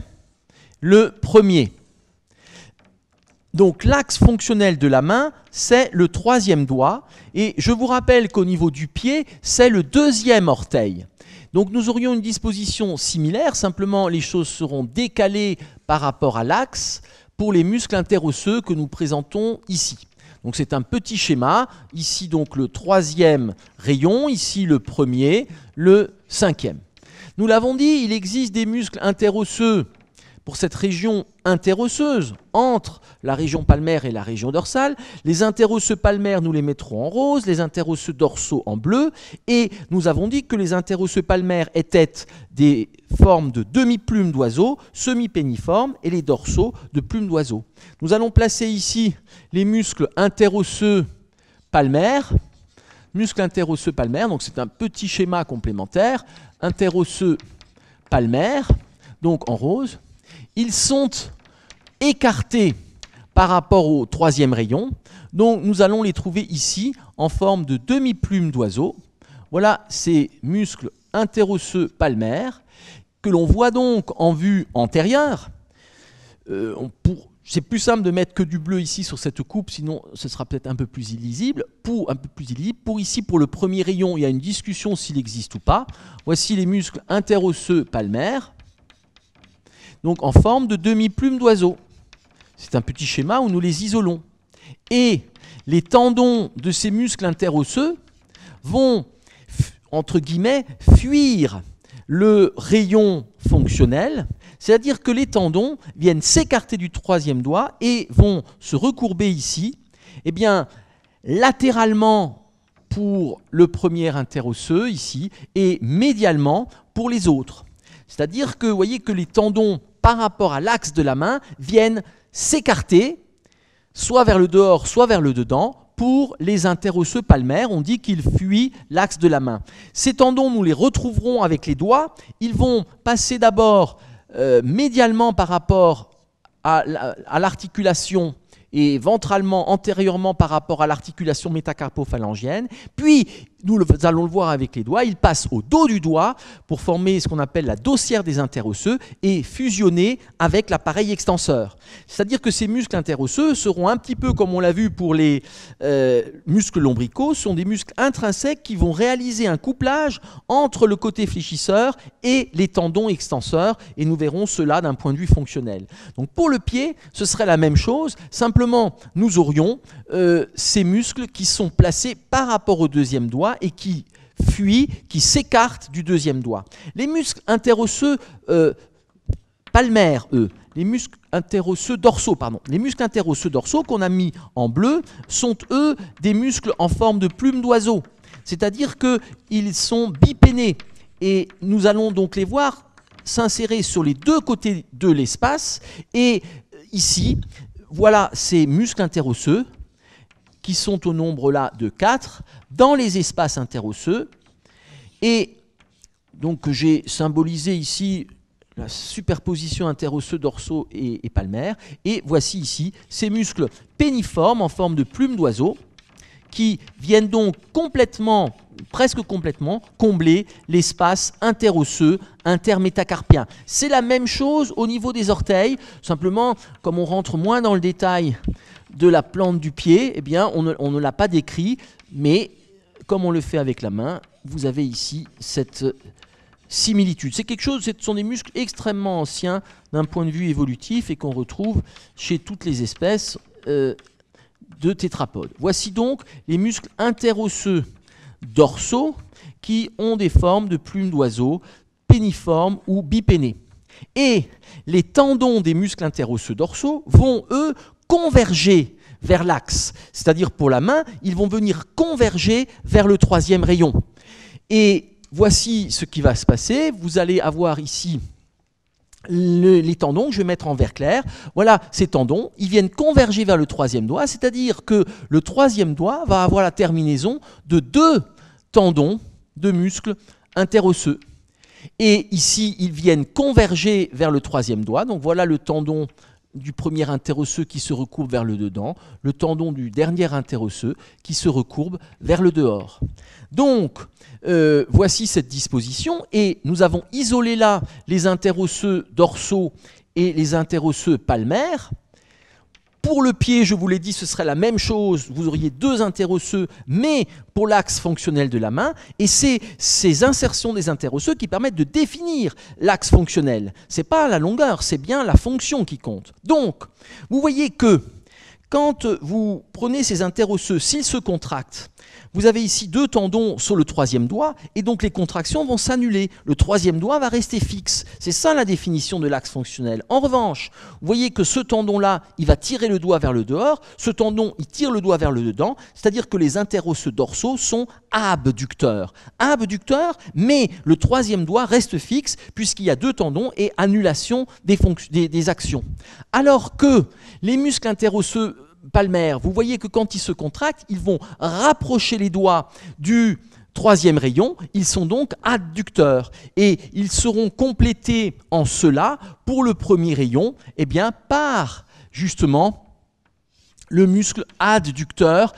le premier. Donc l'axe fonctionnel de la main, c'est le troisième doigt. Et je vous rappelle qu'au niveau du pied, c'est le deuxième orteil. Donc nous aurions une disposition similaire, simplement les choses seront décalées par rapport à l'axe pour les muscles interosseux que nous présentons ici. Donc c'est un petit schéma, ici donc le troisième rayon, ici le premier, le cinquième. Nous l'avons dit, il existe des muscles interosseux pour cette région interosseuse entre la région palmaire et la région dorsale. Les interosseux palmaires, nous les mettrons en rose, les interosseux dorsaux en bleu, et nous avons dit que les interosseux palmaires étaient des formes de demi-plumes d'oiseaux, semi-péniformes, et les dorsaux de plumes d'oiseaux. Nous allons placer ici les muscles interosseux palmaires, muscles interosseux palmaires, donc c'est un petit schéma complémentaire, interosseux palmaires, donc en rose. Ils sont écartés par rapport au troisième rayon, donc nous allons les trouver ici en forme de demi-plumes d'oiseau. Voilà ces muscles interosseux palmaires que l'on voit donc en vue antérieure. C'est plus simple de mettre que du bleu ici sur cette coupe, sinon ce sera peut-être un peu plus illisible. Pour ici, pour le premier rayon, il y a une discussion s'il existe ou pas. Voici les muscles interosseux palmaires, donc en forme de demi-plume d'oiseau. C'est un petit schéma où nous les isolons. Et les tendons de ces muscles interosseux vont, entre guillemets, fuir le rayon fonctionnel, c'est-à-dire que les tendons viennent s'écarter du troisième doigt et vont se recourber ici, eh bien, latéralement pour le premier interosseux ici et médialement pour les autres. C'est-à-dire que vous voyez que les tendons par rapport à l'axe de la main viennent s'écarter soit vers le dehors, soit vers le dedans. Pour les interosseux palmaires, on dit qu'ils fuient l'axe de la main. Ces tendons, nous les retrouverons avec les doigts. Ils vont passer d'abord médialement par rapport à l'articulation et ventralement, antérieurement par rapport à l'articulation métacarpophalangienne. Puis, nous allons le voir avec les doigts, ils passent au dos du doigt pour former ce qu'on appelle la dossière des interosseux et fusionner avec l'appareil extenseur. C'est-à-dire que ces muscles interosseux seront un petit peu comme on l'a vu pour les muscles lombricaux, sont des muscles intrinsèques qui vont réaliser un couplage entre le côté fléchisseur et les tendons extenseurs, et nous verrons cela d'un point de vue fonctionnel. Donc pour le pied, ce serait la même chose, simplement nous aurions ces muscles qui sont placés par rapport au deuxième doigt et qui fuient, qui s'écartent du deuxième doigt. Les muscles interosseux palmaires, les muscles interosseux dorsaux, les muscles interosseux dorsaux qu'on a mis en bleu sont eux des muscles en forme de plume d'oiseau, c'est-à-dire qu'ils sont bipénés et nous allons donc les voir s'insérer sur les deux côtés de l'espace. Et ici, voilà ces muscles interosseux qui sont au nombre là de 4 dans les espaces interosseux. Et donc j'ai symbolisé ici la superposition interosseux dorsaux et palmaires. Et voici ici ces muscles péniformes en forme de plume d'oiseau qui viennent donc complètement, presque complètement, combler l'espace interosseux intermétacarpien. C'est la même chose au niveau des orteils, simplement comme on rentre moins dans le détail de la plante du pied, eh bien, on ne l'a pas décrit, mais comme on le fait avec la main, vous avez ici cette similitude. C'est quelque chose, ce sont des muscles extrêmement anciens d'un point de vue évolutif et qu'on retrouve chez toutes les espèces de tétrapodes. Voici donc les muscles interosseux dorsaux qui ont des formes de plumes d'oiseau, péniformes ou bipénées. Et les tendons des muscles interosseux dorsaux vont, eux, converger vers l'axe. C'est-à-dire pour la main, ils vont venir converger vers le troisième rayon. Et voici ce qui va se passer. Vous allez avoir ici les tendons que je vais mettre en vert clair. Voilà ces tendons, ils viennent converger vers le troisième doigt, c'est-à-dire que le troisième doigt va avoir la terminaison de 2 tendons de muscles interosseux. Et ici, ils viennent converger vers le troisième doigt. Donc voilà le tendon du premier interosseux qui se recourbe vers le dedans, le tendon du dernier interosseux qui se recourbe vers le dehors. Donc, voici cette disposition, et nous avons isolé là les interosseux dorsaux et les interosseux palmaires. Pour le pied, je vous l'ai dit, ce serait la même chose. Vous auriez deux interosseux, mais pour l'axe fonctionnel de la main. Et c'est ces insertions des interosseux qui permettent de définir l'axe fonctionnel. Ce n'est pas la longueur, c'est bien la fonction qui compte. Donc, vous voyez que quand vous prenez ces interosseux, s'ils se contractent, vous avez ici deux tendons sur le troisième doigt, et donc les contractions vont s'annuler. Le troisième doigt va rester fixe. C'est ça la définition de l'axe fonctionnel. En revanche, vous voyez que ce tendon-là, il va tirer le doigt vers le dehors, ce tendon, il tire le doigt vers le dedans, c'est-à-dire que les interosseux dorsaux sont abducteurs. Abducteurs, mais le troisième doigt reste fixe, puisqu'il y a deux tendons et annulation des actions. Alors que les muscles interosseux palmaires, vous voyez que quand ils se contractent, ils vont rapprocher les doigts du troisième rayon, ils sont donc adducteurs et ils seront complétés en cela pour le premier rayon eh bien, par justement le muscle adducteur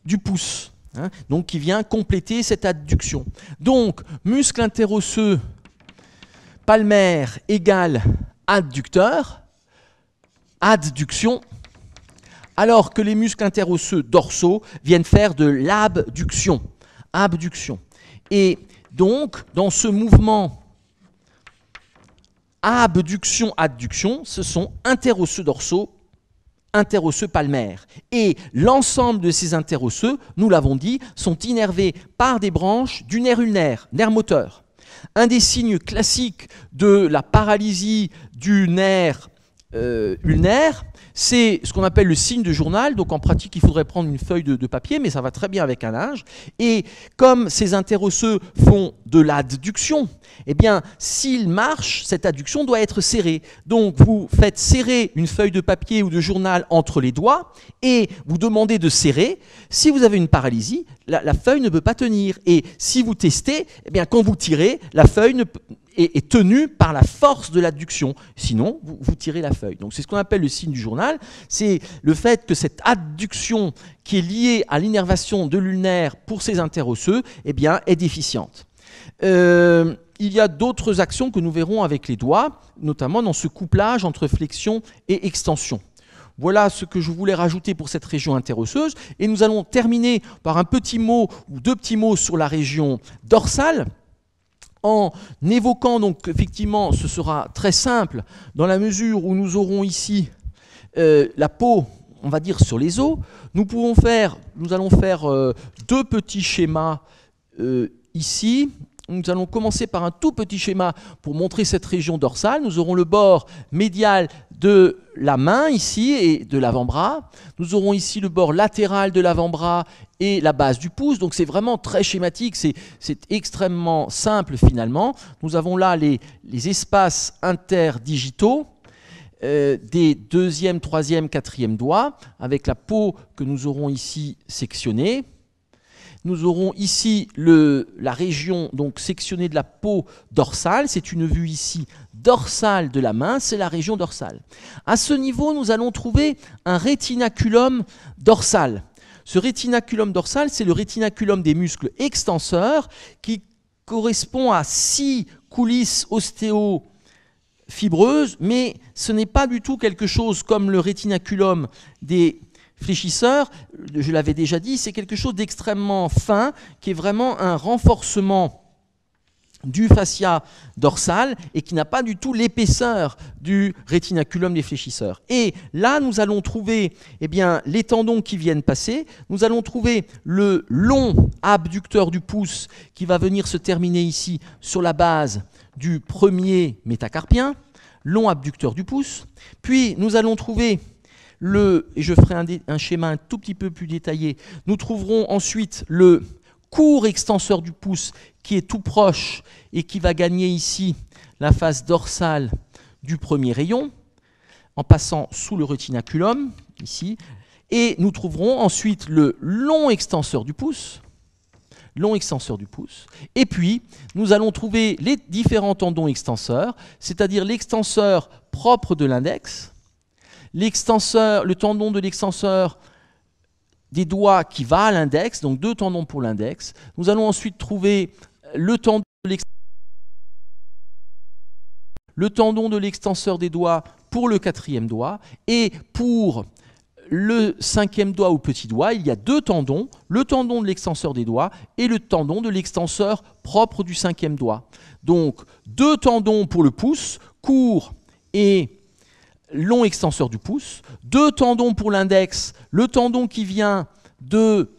du pouce, hein, donc qui vient compléter cette adduction. Donc muscle interosseux palmaire égale adducteur, adduction, alors que les muscles interosseux dorsaux viennent faire de l'abduction. Abduction. Et donc, dans ce mouvement abduction-adduction, ce sont interosseux dorsaux, interosseux palmaires. Et l'ensemble de ces interosseux, nous l'avons dit, sont innervés par des branches du nerf ulnaire, nerf moteur. Un des signes classiques de la paralysie du nerf ulnaire, c'est ce qu'on appelle le signe de journal. Donc en pratique, il faudrait prendre une feuille de papier, mais ça va très bien avec un linge. Et comme ces interosseux font de l'adduction, eh bien, s'ils marchent, cette adduction doit être serrée. Donc vous faites serrer une feuille de papier ou de journal entre les doigts et vous demandez de serrer. Si vous avez une paralysie, la feuille ne peut pas tenir. Et si vous testez, eh bien, quand vous tirez, la feuille est tenue par la force de l'adduction. Sinon, vous tirez la feuille. Donc c'est ce qu'on appelle le signe du journal. C'est le fait que cette adduction qui est liée à l'innervation de l'ulnaire pour ces interosseux eh bien, est déficiente. Il y a d'autres actions que nous verrons avec les doigts, notamment dans ce couplage entre flexion et extension. Voilà ce que je voulais rajouter pour cette région interosseuse. Et nous allons terminer par un petit mot ou deux petits mots sur la région dorsale, en évoquant, donc effectivement, ce sera très simple, dans la mesure où nous aurons ici la peau, on va dire, sur les os. Nous allons faire deux petits schémas ici. Nous allons commencer par un tout petit schéma pour montrer cette région dorsale. Nous aurons le bord médial de la main ici et de l'avant-bras. Nous aurons ici le bord latéral de l'avant-bras et la base du pouce. Donc c'est vraiment très schématique, c'est extrêmement simple finalement. Nous avons là les espaces interdigitaux des deuxième, troisième, quatrième doigts avec la peau que nous aurons ici sectionnée. Nous aurons ici la région donc sectionnée de la peau dorsale. C'est une vue ici dorsale de la main, c'est la région dorsale. À ce niveau, nous allons trouver un rétinaculum dorsal. Ce rétinaculum dorsal, c'est le rétinaculum des muscles extenseurs qui correspond à 6 coulisses ostéofibreuses, mais ce n'est pas du tout quelque chose comme le rétinaculum des fléchisseurs, je l'avais déjà dit, c'est quelque chose d'extrêmement fin, qui est vraiment un renforcement du fascia dorsal et qui n'a pas du tout l'épaisseur du rétinaculum des fléchisseurs. Et là, nous allons trouver eh bien, les tendons qui viennent passer, nous allons trouver le long abducteur du pouce qui va venir se terminer ici sur la base du premier métacarpien, long abducteur du pouce, puis nous allons trouver et je ferai un schéma un tout petit peu plus détaillé, nous trouverons ensuite le court extenseur du pouce qui est tout proche et qui va gagner ici la face dorsale du premier rayon en passant sous le rétinaculum, ici, et nous trouverons ensuite le long extenseur du pouce, long extenseur du pouce. Et puis, nous allons trouver les différents tendons extenseurs, c'est-à-dire l'extenseur propre de l'index, le tendon de l'extenseur des doigts qui va à l'index, donc 2 tendons pour l'index. Nous allons ensuite trouver le tendon de l'extenseur des doigts pour le 4e doigt, et pour le 5e doigt ou petit doigt, il y a 2 tendons, le tendon de l'extenseur des doigts et le tendon de l'extenseur propre du 5e doigt. Donc 2 tendons pour le pouce, court et long extenseur du pouce, 2 tendons pour l'index, le tendon qui vient de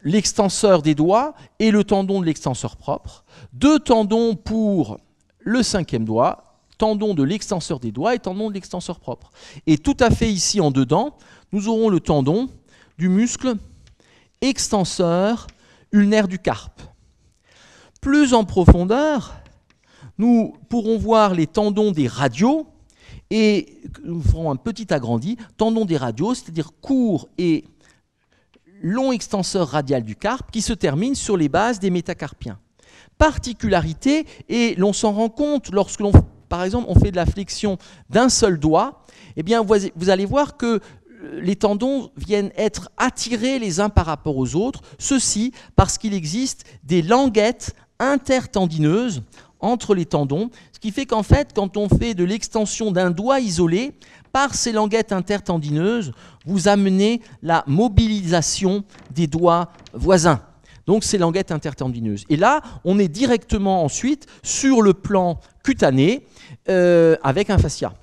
l'extenseur des doigts et le tendon de l'extenseur propre, 2 tendons pour le 5e doigt, tendon de l'extenseur des doigts et tendon de l'extenseur propre. Et tout à fait ici en dedans, nous aurons le tendon du muscle extenseur ulnaire du carpe. Plus en profondeur, nous pourrons voir les tendons des radiaux, et nous ferons un petit agrandi, tendon des radiaux, c'est-à-dire court et long extenseur radial du carpe qui se termine sur les bases des métacarpiens. Particularité, et l'on s'en rend compte lorsque l'on, par exemple, on fait de la flexion d'un seul doigt, eh bien vous allez voir que les tendons viennent être attirés les uns par rapport aux autres, ceci parce qu'il existe des languettes intertendineuses entre les tendons, ce qui fait qu'en fait, quand on fait de l'extension d'un doigt isolé, par ces languettes intertendineuses, vous amenez la mobilisation des doigts voisins. Donc ces languettes intertendineuses. Et là, on est directement ensuite sur le plan cutané avec un fascia.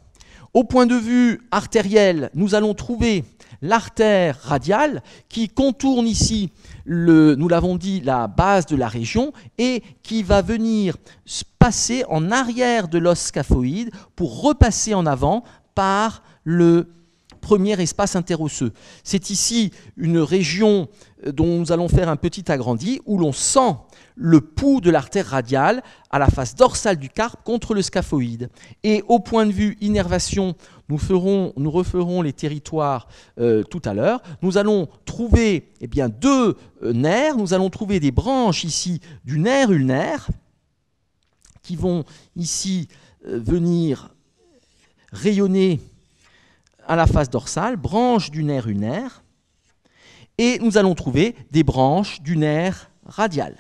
Au point de vue artériel, nous allons trouver l'artère radiale qui contourne ici, nous l'avons dit, la base de la région et qui va venir passer en arrière de l'os scaphoïde pour repasser en avant par le premier espace interosseux. C'est ici une région dont nous allons faire un petit agrandi où l'on sent le pouls de l'artère radiale à la face dorsale du carpe contre le scaphoïde. Et au point de vue innervation, nous referons les territoires tout à l'heure. Nous allons trouver bien 2 nerfs. Nous allons trouver des branches ici du nerf ulnaire qui vont ici venir rayonner à la face dorsale, branche du nerf ulnaire. Et nous allons trouver des branches du nerf radial.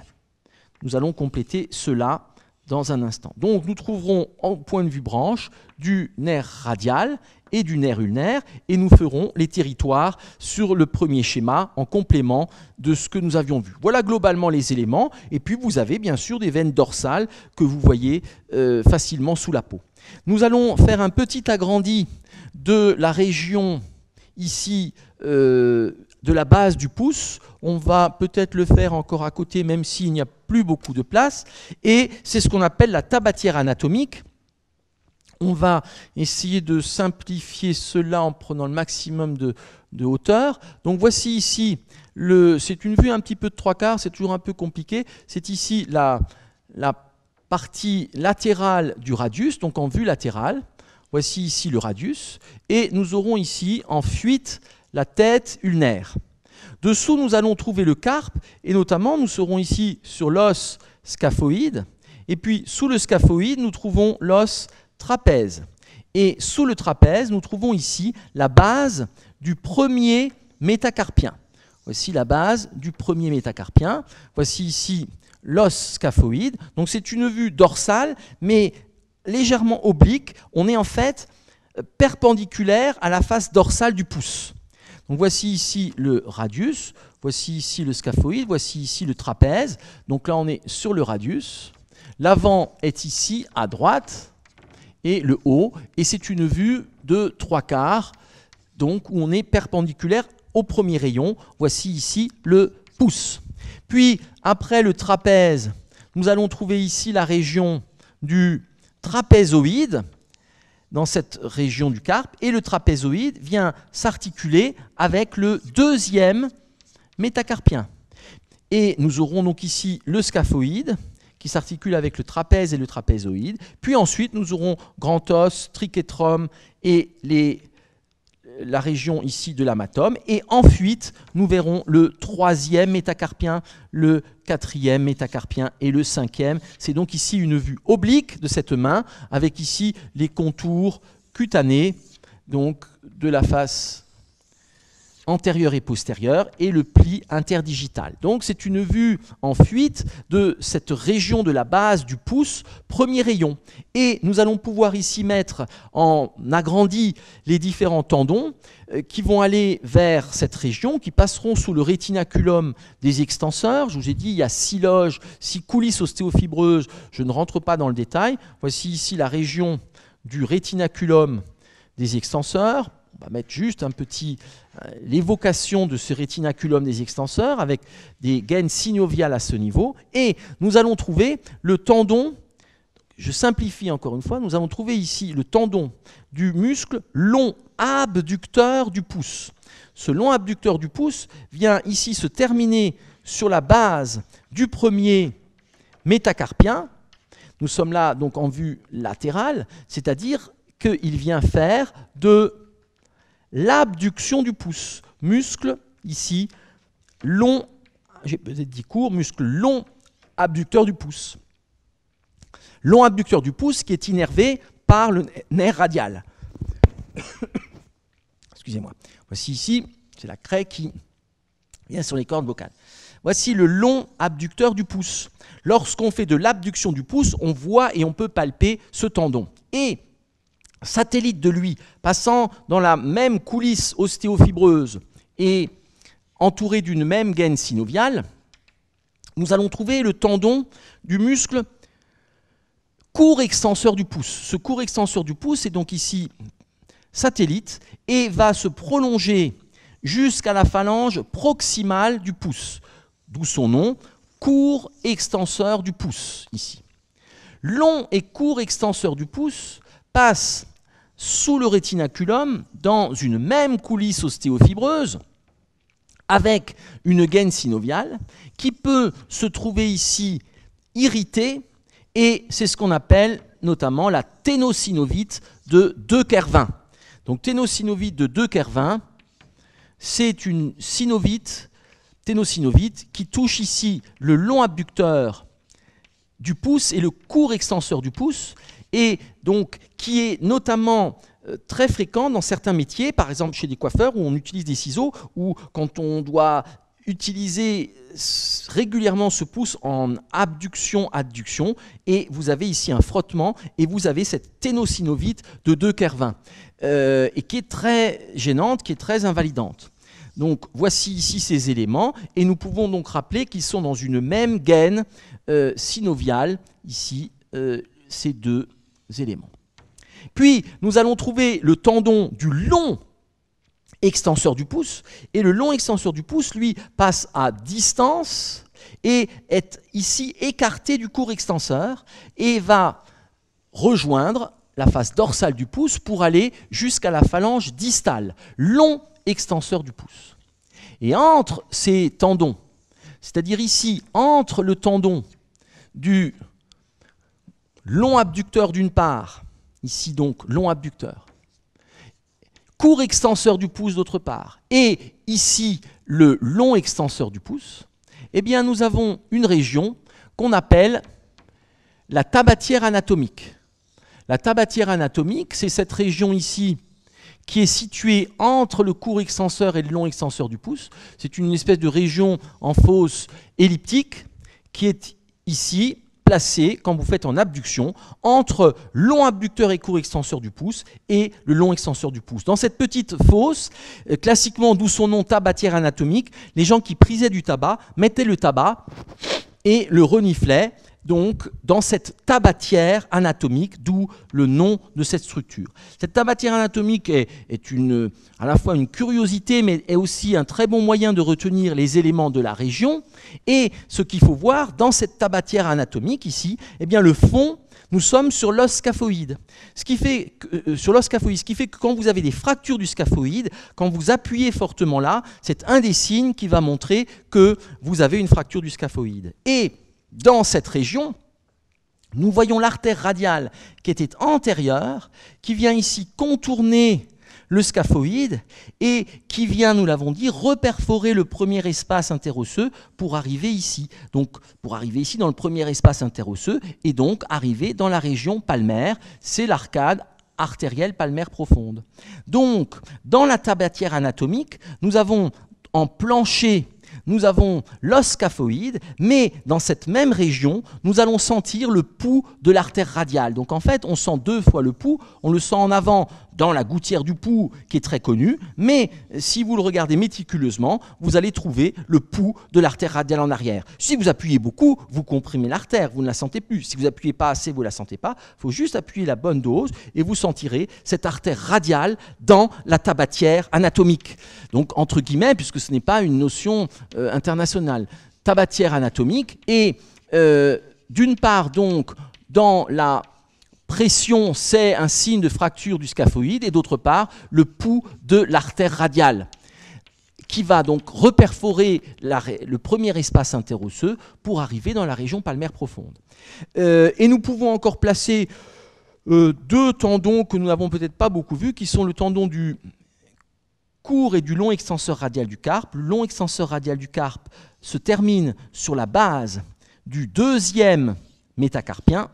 Nous allons compléter cela dans un instant. Donc nous trouverons en point de vue branche du nerf radial et du nerf ulnaire et nous ferons les territoires sur le premier schéma en complément de ce que nous avions vu. Voilà globalement les éléments et puis vous avez bien sûr des veines dorsales que vous voyez facilement sous la peau. Nous allons faire un petit agrandi de la région ici de la base du pouce. On va peut-être le faire encore à côté, même s'il n'y a plus beaucoup de place. Et c'est ce qu'on appelle la tabatière anatomique. On va essayer de simplifier cela en prenant le maximum de hauteur. Donc voici ici, c'est une vue un petit peu de 3/4, c'est toujours un peu compliqué. C'est ici la partie latérale du radius, donc en vue latérale. Voici ici le radius. Et nous aurons ici en fuite la tête ulnaire. Dessous, nous allons trouver le carpe, et notamment, nous serons ici sur l'os scaphoïde, et puis sous le scaphoïde, nous trouvons l'os trapèze. Et sous le trapèze, nous trouvons ici la base du premier métacarpien. Voici la base du premier métacarpien. Voici ici l'os scaphoïde. Donc c'est une vue dorsale, mais légèrement oblique. On est en fait perpendiculaire à la face dorsale du pouce. Donc voici ici le radius, voici ici le scaphoïde, voici ici le trapèze. Donc là, on est sur le radius. L'avant est ici à droite et le haut. Et c'est une vue de 3/4, donc où on est perpendiculaire au premier rayon. Voici ici le pouce. Puis, après le trapèze, nous allons trouver ici la région du trapézoïde, dans cette région du carpe, et le trapézoïde vient s'articuler avec le deuxième métacarpien. Et nous aurons donc ici le scaphoïde, qui s'articule avec le trapèze et le trapézoïde. Puis ensuite, nous aurons grand os, trichétrum et la région ici de l'amatome, et en fuite, nous verrons le 3e métacarpien, le 4e métacarpien et le 5e. C'est donc ici une vue oblique de cette main, avec ici les contours cutanés, donc de la face antérieure et postérieure, et le pli interdigital. Donc c'est une vue en fuite de cette région de la base du pouce, premier rayon. Et nous allons pouvoir ici mettre en agrandi les différents tendons qui vont aller vers cette région, qui passeront sous le rétinaculum des extenseurs. Je vous ai dit, il y a 6 loges, 6 coulisses ostéofibreuses. Je ne rentre pas dans le détail. Voici ici la région du rétinaculum des extenseurs. On va mettre juste un petit l'évocation de ce rétinaculum des extenseurs avec des gaines synoviales à ce niveau. Et nous allons trouver le tendon, je simplifie encore une fois, nous allons trouver ici le tendon du muscle long abducteur du pouce. Ce long abducteur du pouce vient ici se terminer sur la base du premier métacarpien. Nous sommes là donc en vue latérale, c'est-à-dire qu'il vient faire de l'abduction du pouce, muscle ici, long, j'ai peut-être dit court, muscle long abducteur du pouce. Long abducteur du pouce qui est innervé par le nerf radial. Excusez-moi. Voici ici, c'est la craie qui vient sur les cordes vocales. Voici le long abducteur du pouce. Lorsqu'on fait de l'abduction du pouce, on voit et on peut palper ce tendon. Et satellite de lui, passant dans la même coulisse ostéofibreuse et entouré d'une même gaine synoviale, nous allons trouver le tendon du muscle court extenseur du pouce. Ce court extenseur du pouce est donc ici satellite et va se prolonger jusqu'à la phalange proximale du pouce, d'où son nom, court extenseur du pouce, ici. Long et court extenseur du pouce passe sous le rétinaculum dans une même coulisse ostéofibreuse avec une gaine synoviale qui peut se trouver ici irritée, et c'est ce qu'on appelle notamment la ténosynovite de De Quervain. Donc ténosynovite de De Quervain, c'est une ténosynovite qui touche ici le long abducteur du pouce et le court extenseur du pouce, et donc qui est notamment très fréquent dans certains métiers, par exemple chez des coiffeurs où on utilise des ciseaux, ou quand on doit utiliser régulièrement ce pouce en abduction-adduction, et vous avez ici un frottement, et vous avez cette ténosynovite de De Quervain, et qui est très gênante, qui est très invalidante. Donc voici ici ces éléments, et nous pouvons donc rappeler qu'ils sont dans une même gaine synoviale, ici, ces deux éléments. Puis nous allons trouver le tendon du long extenseur du pouce, et le long extenseur du pouce, lui, passe à distance et est ici écarté du court extenseur et va rejoindre la face dorsale du pouce pour aller jusqu'à la phalange distale, long extenseur du pouce. Et entre ces tendons, c'est-à-dire ici, entre le tendon du long abducteur d'une part, ici donc long abducteur, court extenseur du pouce d'autre part, et ici le long extenseur du pouce, eh bien nous avons une région qu'on appelle la tabatière anatomique. La tabatière anatomique, c'est cette région ici qui est située entre le court extenseur et le long extenseur du pouce. C'est une espèce de région en fosse elliptique qui est ici placée, quand vous faites en abduction, entre long abducteur et court extenseur du pouce et le long extenseur du pouce. Dans cette petite fosse, classiquement, d'où son nom tabatière anatomique, les gens qui prisaient du tabac mettaient le tabac et le reniflaient donc dans cette tabatière anatomique, d'où le nom de cette structure. Cette tabatière anatomique est à la fois une curiosité, mais est aussi un très bon moyen de retenir les éléments de la région. Et ce qu'il faut voir dans cette tabatière anatomique ici, eh bien le fond, nous sommes sur l'os scaphoïde. Ce qui fait que quand vous avez des fractures du scaphoïde, quand vous appuyez fortement là, c'est un des signes qui va montrer que vous avez une fracture du scaphoïde. Et dans cette région, nous voyons l'artère radiale qui était antérieure, qui vient ici contourner le scaphoïde, et qui vient, nous l'avons dit, reperforer le premier espace interosseux pour arriver ici. Donc, pour arriver ici dans le premier espace interosseux, et donc arriver dans la région palmaire. C'est l'arcade artérielle palmaire profonde. Donc, dans la tabatière anatomique, nous avons en plancher, nous avons l'os scaphoïde, mais dans cette même région, nous allons sentir le pouls de l'artère radiale. Donc en fait, on sent deux fois le pouls, on le sent en avant dans la gouttière du pouls qui est très connue, mais si vous le regardez méticuleusement, vous allez trouver le pouls de l'artère radiale en arrière. Si vous appuyez beaucoup, vous comprimez l'artère, vous ne la sentez plus. Si vous appuyez pas assez, vous ne la sentez pas. Il faut juste appuyer la bonne dose et vous sentirez cette artère radiale dans la tabatière anatomique. Donc entre guillemets, puisque ce n'est pas une notion internationale, tabatière anatomique, et d'une part donc dans la pression, c'est un signe de fracture du scaphoïde, et d'autre part, le pouls de l'artère radiale, qui va donc reperforer le premier espace interosseux pour arriver dans la région palmaire profonde. Et nous pouvons encore placer deux tendons que nous n'avons peut-être pas beaucoup vus, qui sont le tendon du court et du long extenseur radial du carpe. Le long extenseur radial du carpe se termine sur la base du deuxième métacarpien,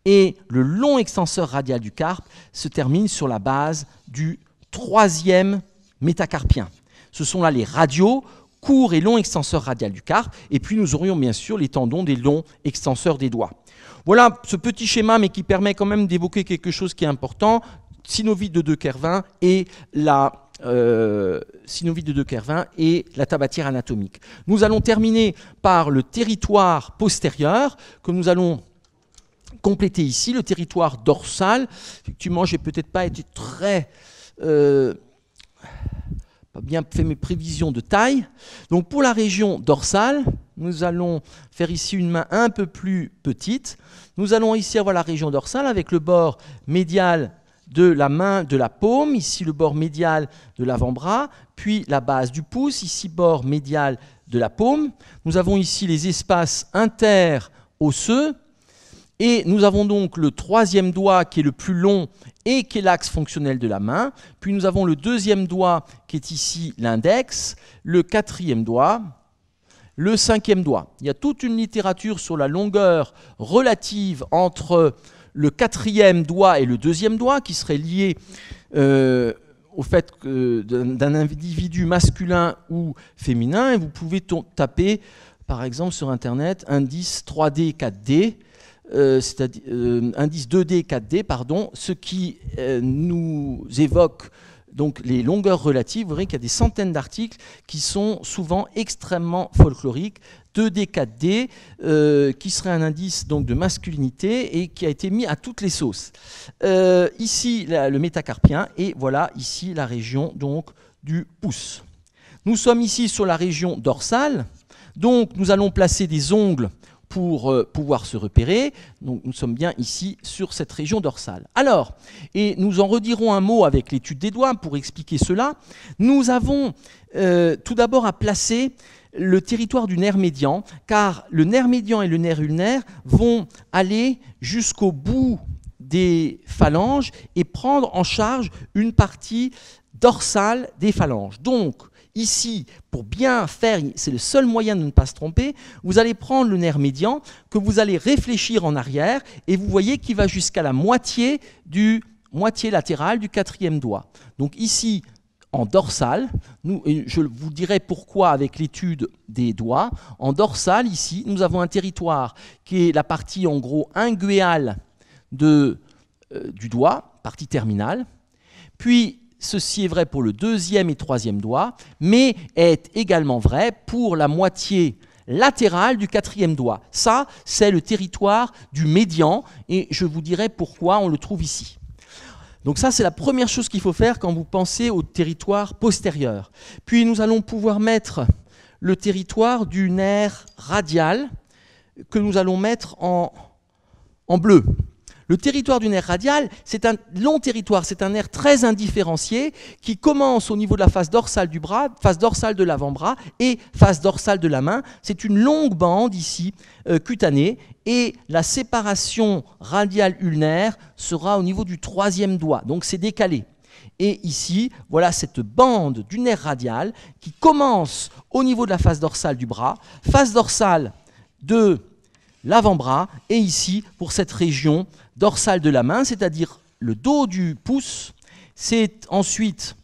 et le long extenseur radial du carpe se termine sur la base du troisième métacarpien. Ce sont là les radiaux, court et long extenseur radial du carpe, et puis nous aurions bien sûr les tendons des longs extenseurs des doigts. Voilà ce petit schéma, mais qui permet quand même d'évoquer quelque chose qui est important, synovite de De Quervain et la synovite de De Quervain et la tabatière anatomique. Nous allons terminer par le territoire postérieur que nous allons compléter ici, le territoire dorsal. Effectivement, j'ai peut-être pas été très pas bien fait mes prévisions de taille. Donc pour la région dorsale, nous allons faire ici une main un peu plus petite. Nous allons ici avoir la région dorsale avec le bord médial de la main, de la paume, ici le bord médial de l'avant-bras, puis la base du pouce, ici bord médial de la paume. Nous avons ici les espaces interosseux, et nous avons donc le troisième doigt qui est le plus long et qui est l'axe fonctionnel de la main. Puis nous avons le deuxième doigt qui est ici l'index, le quatrième doigt, le cinquième doigt. Il y a toute une littérature sur la longueur relative entre le quatrième doigt et le deuxième doigt qui serait lié au fait d'un individu masculin ou féminin. Et vous pouvez taper, par exemple, sur Internet, indice 3D, 4D, c'est-à-dire indice 2D, 4D, pardon, ce qui nous évoque donc les longueurs relatives. Vous verrez qu'il y a des centaines d'articles qui sont souvent extrêmement folkloriques. 2D, 4D, qui serait un indice donc, de masculinité et qui a été mis à toutes les sauces. Ici, le métacarpien, et voilà ici la région donc, du pouce. Nous sommes ici sur la région dorsale, donc nous allons placer des ongles pour pouvoir se repérer. Donc nous sommes bien ici sur cette région dorsale. Alors, et nous en redirons un mot avec l'étude des doigts pour expliquer cela, nous avons tout d'abord à placer le territoire du nerf médian, car le nerf médian et le nerf ulnaire vont aller jusqu'au bout des phalanges et prendre en charge une partie dorsale des phalanges. Donc, ici, pour bien faire, c'est le seul moyen de ne pas se tromper, vous allez prendre le nerf médian, que vous allez réfléchir en arrière, et vous voyez qu'il va jusqu'à la moitié latérale du quatrième doigt. Donc ici, en dorsale, je vous dirai pourquoi avec l'étude des doigts. En dorsale, ici, nous avons un territoire qui est la partie en gros inguéale du doigt, partie terminale. Puis, ceci est vrai pour le deuxième et troisième doigt, mais est également vrai pour la moitié latérale du quatrième doigt. Ça, c'est le territoire du médian, et je vous dirai pourquoi on le trouve ici. Donc ça, c'est la première chose qu'il faut faire quand vous pensez au territoire postérieur. Puis nous allons pouvoir mettre le territoire du nerf radial que nous allons mettre en bleu. Le territoire du nerf radial, c'est un long territoire, c'est un nerf très indifférencié qui commence au niveau de la face dorsale du bras, face dorsale de l'avant-bras et face dorsale de la main. C'est une longue bande ici, cutanée, et la séparation radiale ulnaire sera au niveau du troisième doigt, donc c'est décalé. Et ici, voilà cette bande du nerf radial qui commence au niveau de la face dorsale du bras, face dorsale de l'avant-bras, et ici, pour cette région dorsale de la main, c'est-à-dire le dos du pouce, c'est ensuite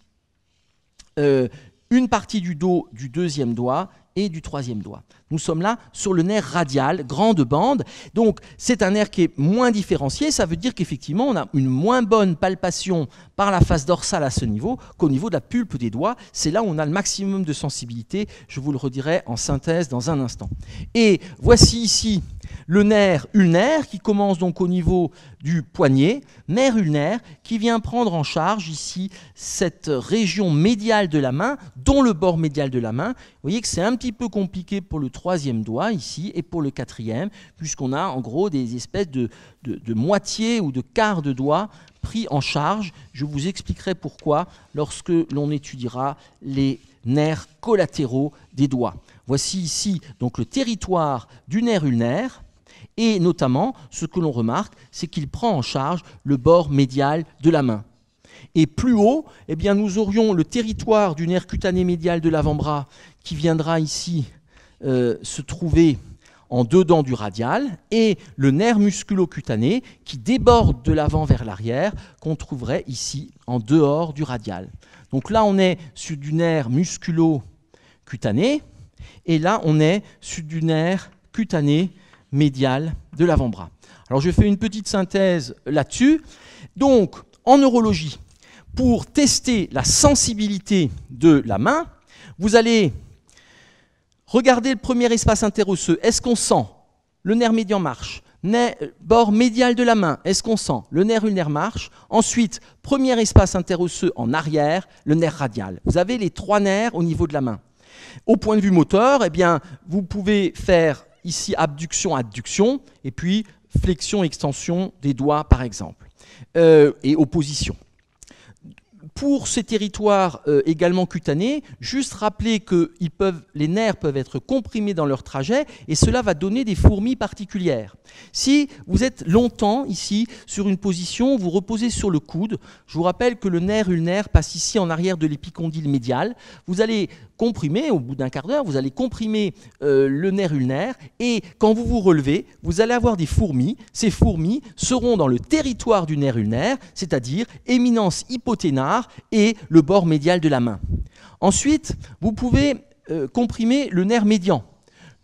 une partie du dos du deuxième doigt et du troisième doigt. Nous sommes là sur le nerf radial, grande bande. Donc, c'est un nerf qui est moins différencié. Ça veut dire qu'effectivement, on a une moins bonne palpation par la face dorsale à ce niveau qu'au niveau de la pulpe des doigts. C'est là où on a le maximum de sensibilité. Je vous le redirai en synthèse dans un instant. Et voici ici le nerf ulnaire qui commence donc au niveau du poignet, nerf ulnaire qui vient prendre en charge ici cette région médiale de la main, dont le bord médial de la main. Vous voyez que c'est un petit peu compliqué pour le troisième doigt ici et pour le quatrième, puisqu'on a en gros des espèces de moitié ou de quart de doigt pris en charge. Je vous expliquerai pourquoi lorsque l'on étudiera les nerfs collatéraux des doigts. Voici ici donc le territoire du nerf ulnaire. Et notamment, ce que l'on remarque, c'est qu'il prend en charge le bord médial de la main. Et plus haut, eh bien, nous aurions le territoire du nerf cutané médial de l'avant-bras qui viendra ici se trouver en dedans du radial, et le nerf musculo-cutané qui déborde de l'avant vers l'arrière, qu'on trouverait ici en dehors du radial. Donc là, on est sur du nerf musculo-cutané, et là, on est sur du nerf cutané médial de l'avant-bras. Alors je fais une petite synthèse là-dessus. Donc en neurologie, pour tester la sensibilité de la main, vous allez regarder le premier espace interosseux. Est-ce qu'on sent? Le nerf médian marche. Bord médial de la main, est-ce qu'on sent? Le nerf ulnaire marche. Ensuite, premier espace interosseux en arrière, le nerf radial. Vous avez les trois nerfs au niveau de la main. Au point de vue moteur, eh bien, vous pouvez faire ici abduction, adduction, et puis flexion, extension des doigts, par exemple, et opposition. Pour ces territoires également cutanés, juste rappeler que les nerfs peuvent être comprimés dans leur trajet, et cela va donner des fourmis particulières. Si vous êtes longtemps ici sur une position, vous reposez sur le coude, je vous rappelle que le nerf ulnaire passe ici en arrière de l'épicondyle médial, vous allez comprimer, au bout d'un quart d'heure, vous allez comprimer le nerf ulnaire, et quand vous vous relevez, vous allez avoir des fourmis. Ces fourmis seront dans le territoire du nerf ulnaire, c'est-à-dire éminence hypothénare et le bord médial de la main. Ensuite, vous pouvez comprimer le nerf médian.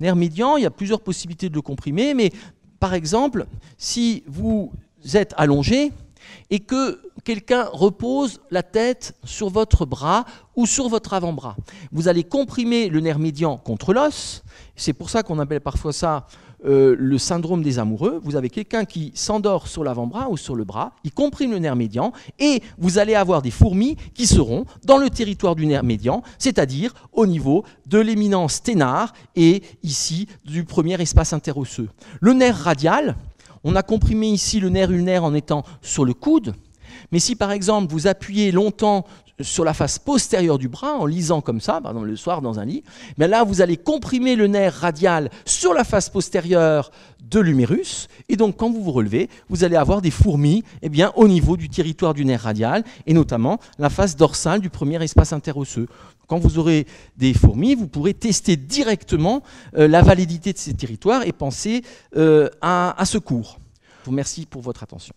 Nerf médian, il y a plusieurs possibilités de le comprimer, mais par exemple, si vous êtes allongé et que quelqu'un repose la tête sur votre bras ou sur votre avant-bras, vous allez comprimer le nerf médian contre l'os. C'est pour ça qu'on appelle parfois ça le syndrome des amoureux. Vous avez quelqu'un qui s'endort sur l'avant-bras ou sur le bras, il comprime le nerf médian, et vous allez avoir des fourmis qui seront dans le territoire du nerf médian, c'est-à-dire au niveau de l'éminence thénare et ici du premier espace interosseux. Le nerf radial, on a comprimé ici le nerf ulnaire en étant sur le coude, mais si par exemple vous appuyez longtemps sur la face postérieure du bras, en lisant comme ça, par exemple le soir dans un lit, bien là vous allez comprimer le nerf radial sur la face postérieure de l'humérus, et donc quand vous vous relevez, vous allez avoir des fourmis au niveau du territoire du nerf radial, et notamment la face dorsale du premier espace interosseux. Quand vous aurez des fourmis, vous pourrez tester directement la validité de ces territoires et penser à ce cours. Je vous remercie pour votre attention.